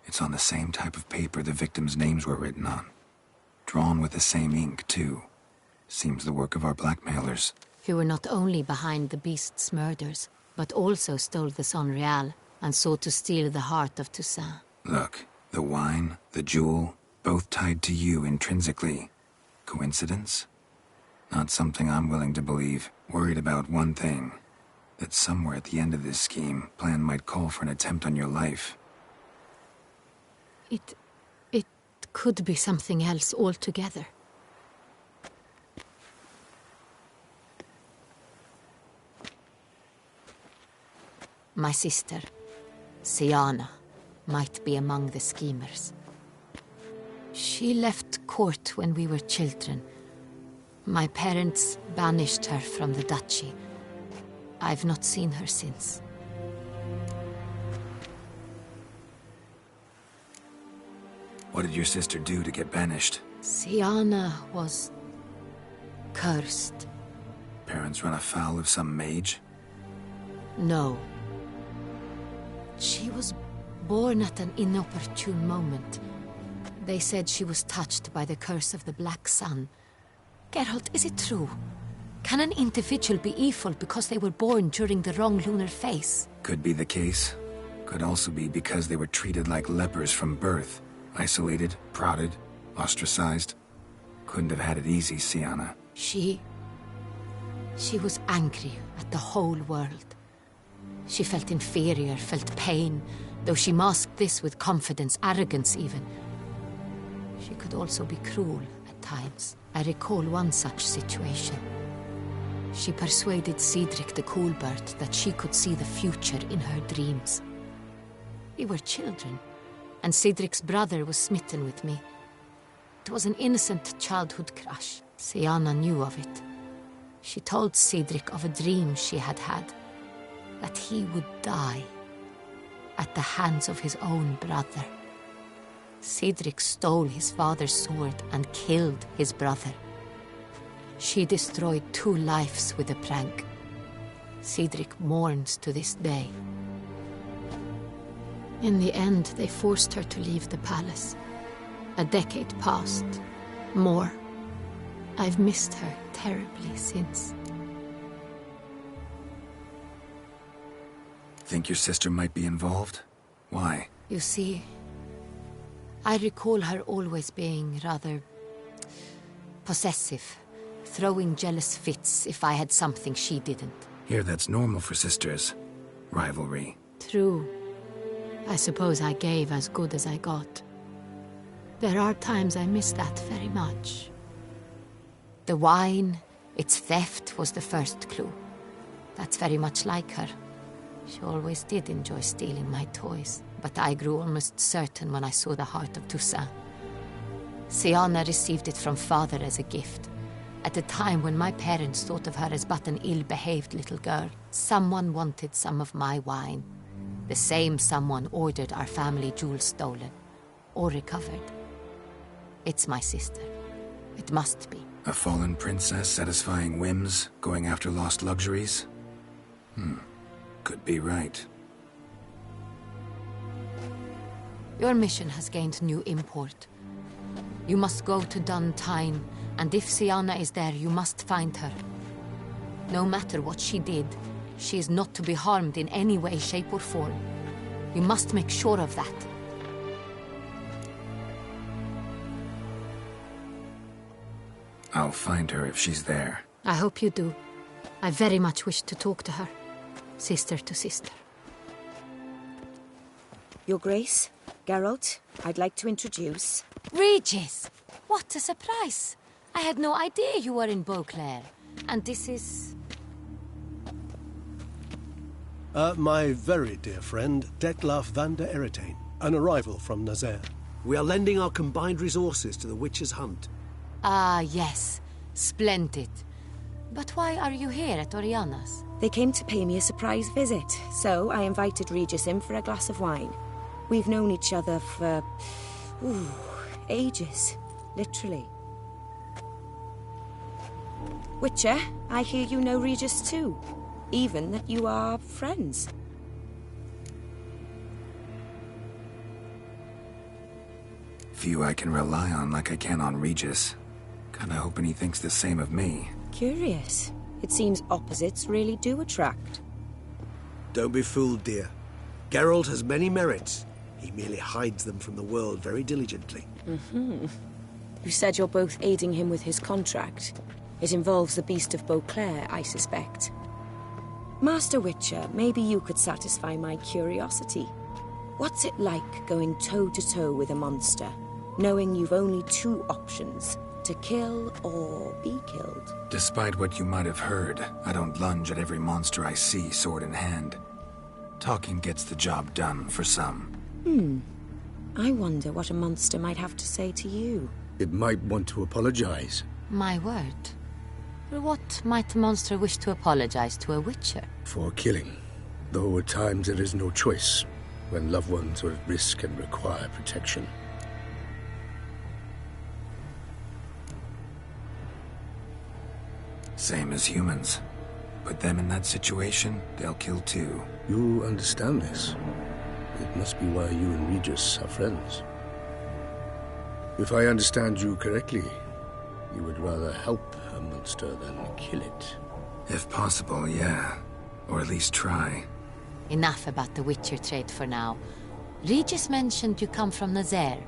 It's on the same type of paper the victims' names were written on. Drawn with the same ink, too. Seems the work of our blackmailers. Who were not only behind the beast's murders, but also stole the Sonreal and sought to steal the heart of Toussaint. Look, the wine, the jewel, both tied to you intrinsically. Coincidence? Not something I'm willing to believe. Worried about one thing. That somewhere at the end of this scheme, plan might call for an attempt on your life. It could be something else altogether. My sister, Siana, might be among the schemers. She left court when we were children. My parents banished her from the duchy. I've not seen her since. What did your sister do to get banished? Siana was cursed. Parents run afoul of some mage? No. She was born at an inopportune moment. They said she was touched by the curse of the Black Sun. Geralt, is it true? Can an individual be evil because they were born during the wrong lunar phase? Could be the case. Could also be because they were treated like lepers from birth. Isolated, prodded, ostracized. Couldn't have had it easy, Siana. She was angry at the whole world. She felt inferior, felt pain, though she masked this with confidence, arrogance even. She could also be cruel at times. I recall one such situation. She persuaded Cedric the Coolbird that she could see the future in her dreams. We were children, and Cedric's brother was smitten with me. It was an innocent childhood crush. Siana knew of it. She told Cedric of a dream she had had, that he would die at the hands of his own brother. Cedric stole his father's sword and killed his brother. She destroyed 2 lives with a prank. Cedric mourns to this day. In the end, they forced her to leave the palace. A decade passed. More. I've missed her terribly since. Think your sister might be involved? Why? You see, I recall her always being rather possessive, throwing jealous fits if I had something she didn't. Here, that's normal for sisters. Rivalry. True. I suppose I gave as good as I got. There are times I miss that very much. The wine, its theft, was the first clue. That's very much like her. She always did enjoy stealing my toys, but I grew almost certain when I saw the heart of Toussaint. Siana received it from father as a gift. At a time when my parents thought of her as but an ill-behaved little girl, someone wanted some of my wine. The same someone ordered our family jewels stolen, or recovered. It's my sister. It must be. A fallen princess satisfying whims, going after lost luxuries? Could be right. Your mission has gained new import. You must go to Dun Tyn, and if Siana is there, you must find her. No matter what she did, she is not to be harmed in any way, shape, or form. You must make sure of that. I'll find her if she's there. I hope you do. I very much wish to talk to her. Sister to sister. Your Grace, Geralt, I'd like to introduce... Regis! What a surprise! I had no idea you were in Beauclair. And this is... My very dear friend, Detlaf van der Eretain, an arrival from Nazaire. We are lending our combined resources to the Witcher's Hunt. Ah, yes. Splendid. But why are you here at Oriana's? They came to pay me a surprise visit, so I invited Regis in for a glass of wine. We've known each other for... ages. Literally. Witcher, I hear you know Regis too. Even that you are friends. Few I can rely on like I can on Regis. Kinda hoping he thinks the same of me. Curious. It seems opposites really do attract. Don't be fooled, dear. Geralt has many merits. He merely hides them from the world very diligently. You said you're both aiding him with his contract. It involves the Beast of Beauclair, I suspect. Master Witcher, maybe you could satisfy my curiosity. What's it like going toe-to-toe with a monster, knowing you've only two options, to kill or be killed? Despite what you might have heard, I don't lunge at every monster I see sword in hand. Talking gets the job done for some. I wonder what a monster might have to say to you. It might want to apologize. My word. What might a monster wish to apologize to a witcher? For killing. Though at times there is no choice, when loved ones are at risk and require protection. Same as humans. Put them in that situation, they'll kill too. You understand this. It must be why you and Regis are friends. If I understand you correctly, you would rather help a monster than kill it. If possible, yeah. Or at least try. Enough about the Witcher trade for now. Regis mentioned you come from Nazaire.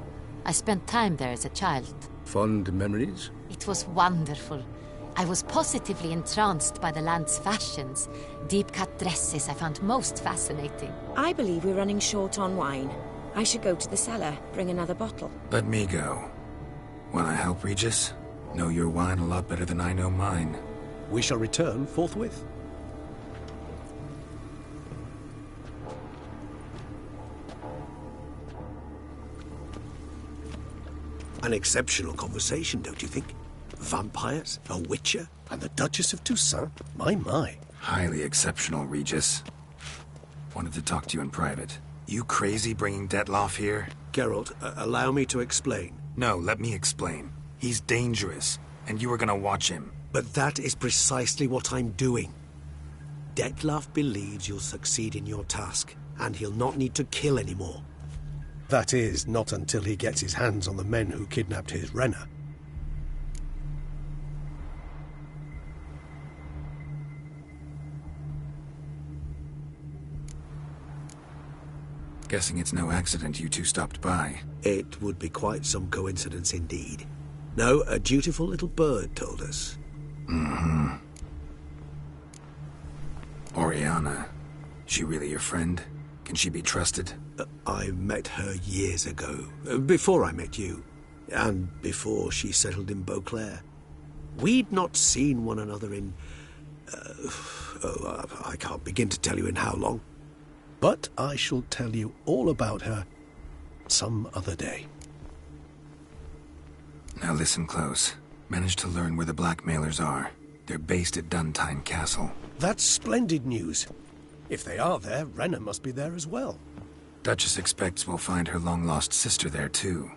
I spent time there as a child. Fond memories? It was wonderful. I was positively entranced by the land's fashions. Deep-cut dresses I found most fascinating. I believe we're running short on wine. I should go to the cellar, bring another bottle. Let me go. Wanna help, Regis? Know your wine a lot better than I know mine. We shall return forthwith. An exceptional conversation, don't you think? Vampires, a witcher, and the Duchess of Toussaint? My. Highly exceptional, Regis. Wanted to talk to you in private. You crazy bringing Detlaf here? Geralt, allow me to explain. No, let me explain. He's dangerous, and you were gonna watch him. But that is precisely what I'm doing. Detlaf believes you'll succeed in your task, and he'll not need to kill anymore. That is, not until he gets his hands on the men who kidnapped his Renna. Guessing it's no accident you two stopped by. It would be quite some coincidence indeed. No, a dutiful little bird told us. Oriana. She really your friend? Can she be trusted? I met her years ago, before I met you. And before she settled in Beauclair. We'd not seen one another in... I can't begin to tell you in how long. But I shall tell you all about her some other day. Now listen close. Managed to learn where the blackmailers are. They're based at Duntine Castle. That's splendid news. If they are there, Renna must be there as well. Duchess expects we'll find her long-lost sister there, too.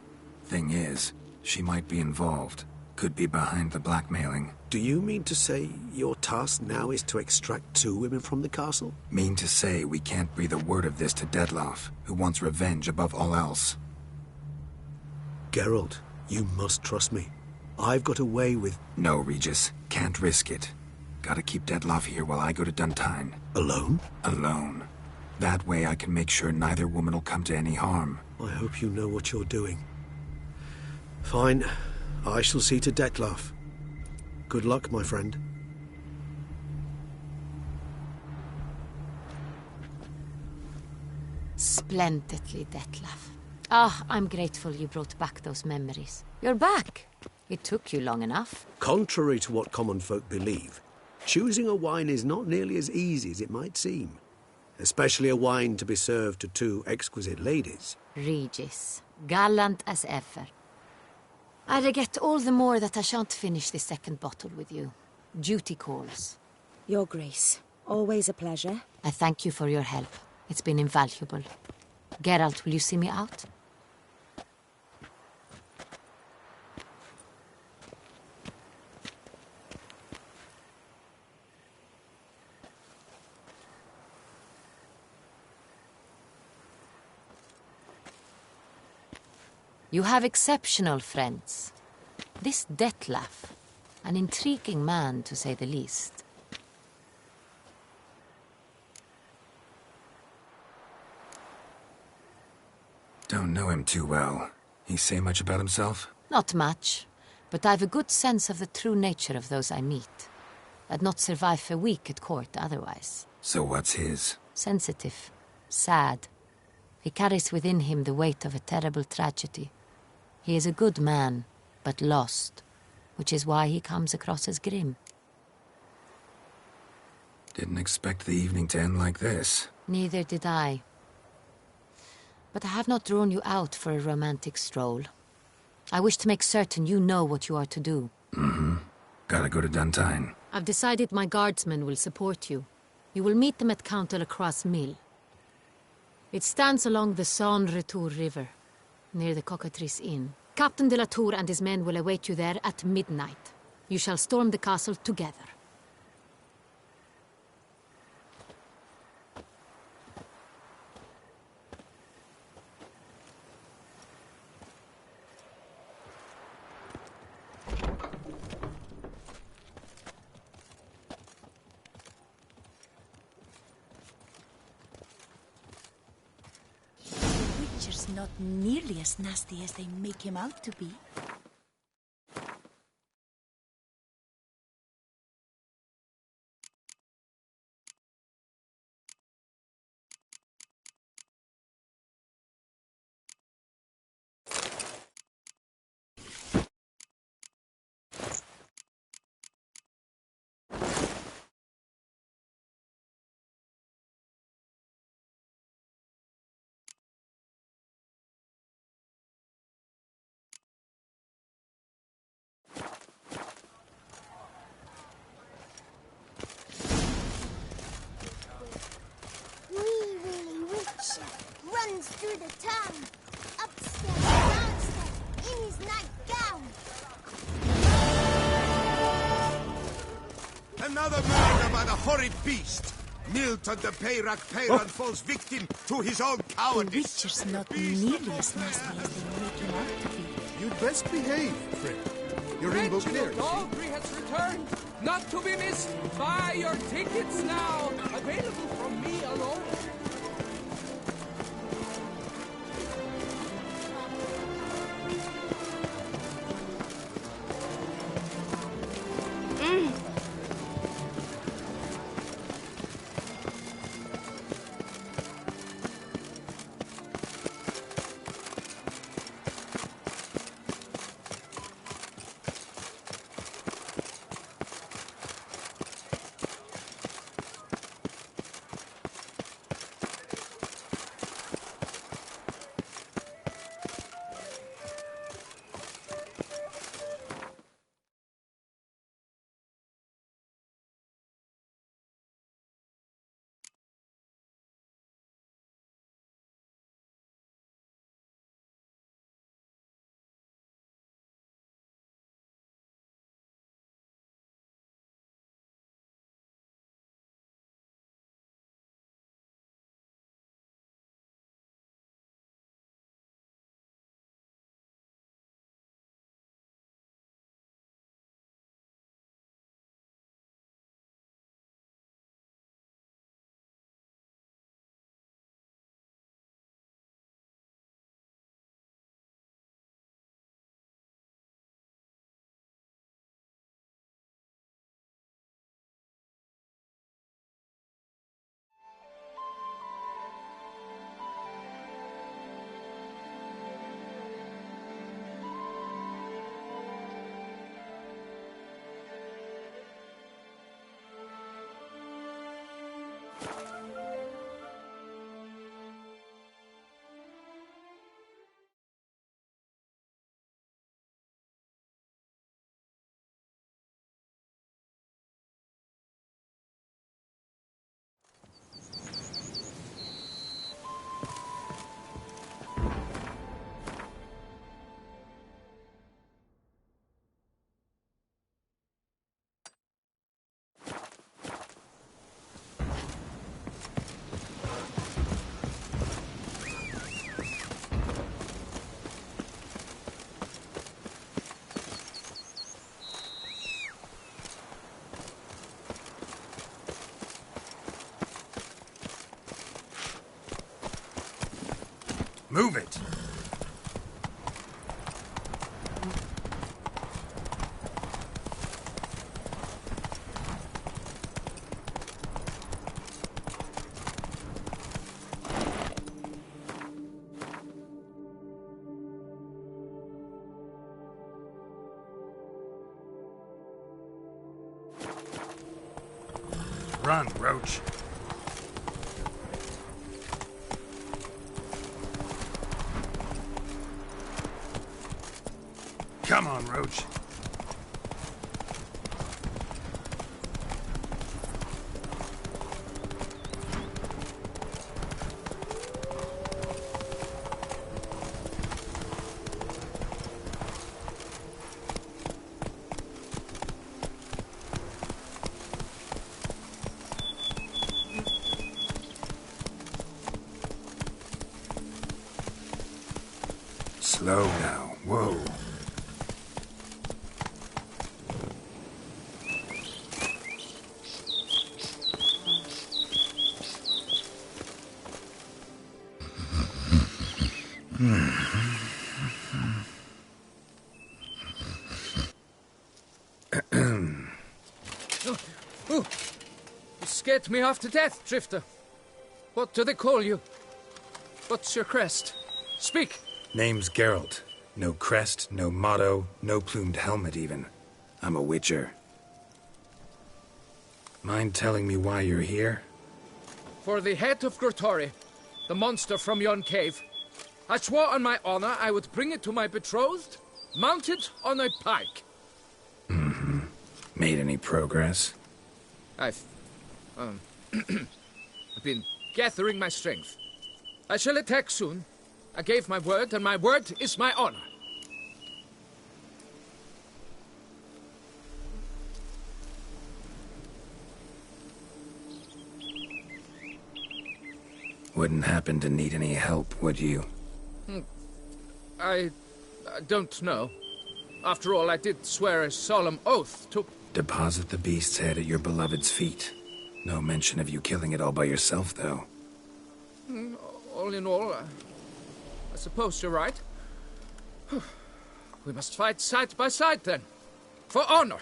Thing is, she might be involved. Could be behind the blackmailing. Do you mean to say your task now is to extract 2 women from the castle? Mean to say we can't breathe a word of this to Dettlaff, who wants revenge above all else. Geralt, you must trust me. I've got away with... No, Regis. Can't risk it. Gotta keep Dettlaff here while I go to Duntine. Alone? Alone. That way I can make sure neither woman will come to any harm. I hope you know what you're doing. Fine. I shall see to Dettlaff. Good luck, my friend. Splendidly, Dettlaff. Ah, I'm grateful you brought back those memories. You're back. It took you long enough. Contrary to what common folk believe, choosing a wine is not nearly as easy as it might seem. Especially a wine to be served to 2 exquisite ladies. Regis, gallant as ever. I regret all the more that I shan't finish the 2nd bottle with you. Duty calls. Your Grace, always a pleasure. I thank you for your help. It's been invaluable. Geralt, will you see me out? You have exceptional friends. This Dettlaff, an intriguing man to say the least. Don't know him too well. He say much about himself? Not much, but I've a good sense of the true nature of those I meet. I'd not survive a week at court otherwise. So what's his? Sensitive, sad. He carries within him the weight of a terrible tragedy. He is a good man, but lost, which is why he comes across as grim. Didn't expect the evening to end like this. Neither did I. But I have not drawn you out for a romantic stroll. I wish to make certain you know what you are to do. Mm-hmm. Gotta go to Duntine. I've decided my guardsmen will support you. You will meet them at Count Delacroix' mill. It stands along the Saône-Retour River, near the Cockatrice Inn. Captain de la Tour and his men will await you there at midnight. You shall storm the castle together. Not nearly as nasty as they make him out to be. Runs through the town, upstairs, downstairs, in his nightgown. Another murder by the horrid beast! Milton de Peyrac falls victim to his own cowardice. The Witcher's not nearly as nasty as they make him out to be. You'd best behave, friend. Your rainbow clear. Aubrey has returned, not to be missed. Buy your tickets now. Available from me alone. Move it! Run, Roach. Come on, Roach. Slow now. Whoa. You scared me half to death, Drifter. What do they call you? What's your crest? Speak! Name's Geralt. No crest, no motto, no plumed helmet even. I'm a witcher. Mind telling me why you're here? For the head of Grottori, the monster from yon cave. I swore on my honor I would bring it to my betrothed, mounted on a pike. Mm-hmm. Made any progress? I've been gathering my strength. I shall attack soon. I gave my word, and my word is my honor. Wouldn't happen to need any help, would you? I don't know. After all, I did swear a solemn oath to... Deposit the beast's head at your beloved's feet. No mention of you killing it all by yourself, though. All in all, I suppose you're right. We must fight side by side, then. For honor.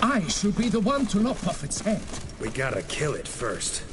I should be the one to lop off its head. We gotta kill it first.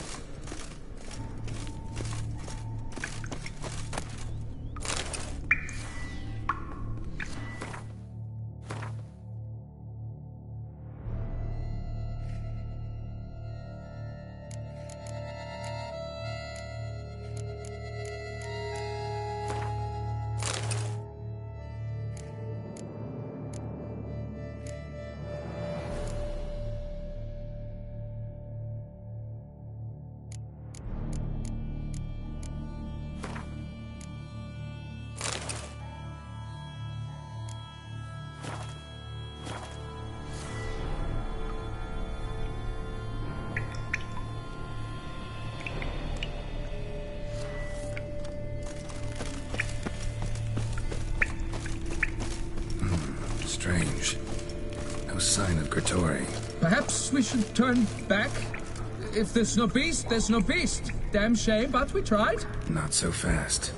Strange. No sign of Grottori. Perhaps we should turn back? If there's no beast, there's no beast. Damn shame, but we tried. Not so fast.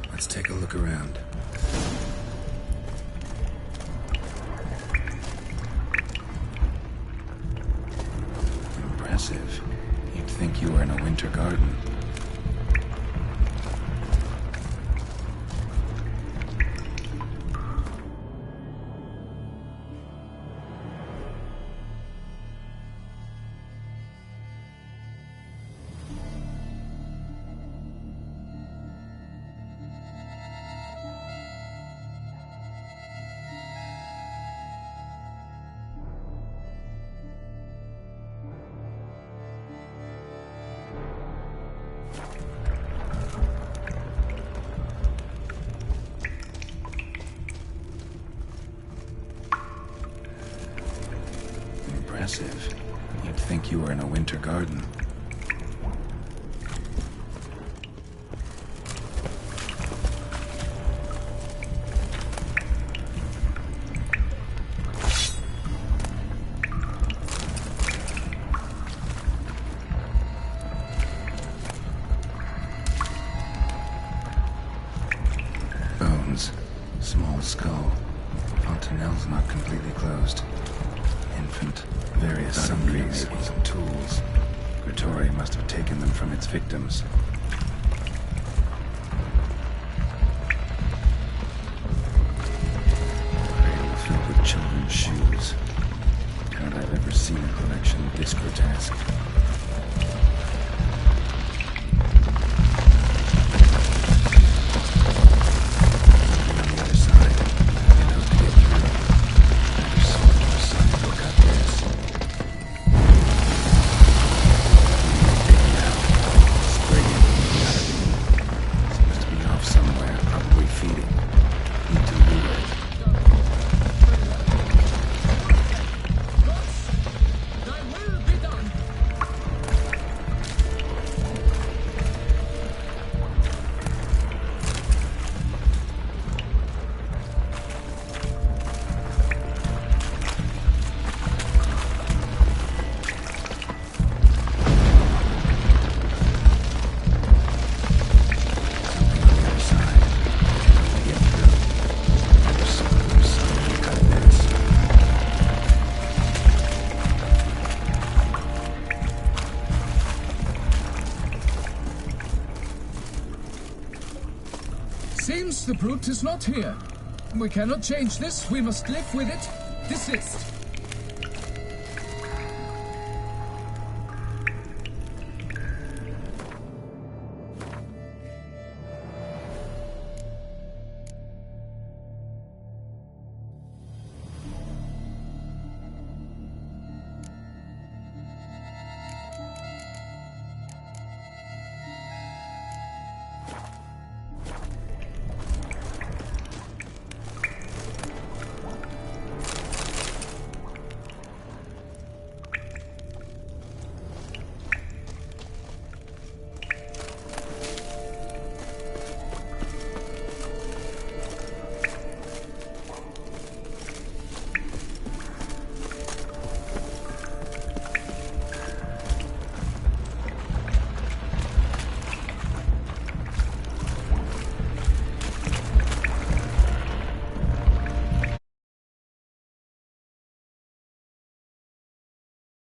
Let's take a look around. Impressive. You'd think you were in a winter garden. impressive. You'd think you were in a winter garden. Bones. Small skull. Fontanelle's not completely closed. Infant. Various sundries and some tools. Grottori must have taken them from its victims. Cradle filled with children's shoes. Doubt I've ever seen a collection this grotesque. Seems the brute is not here. We cannot change this. We must live with it. Desist.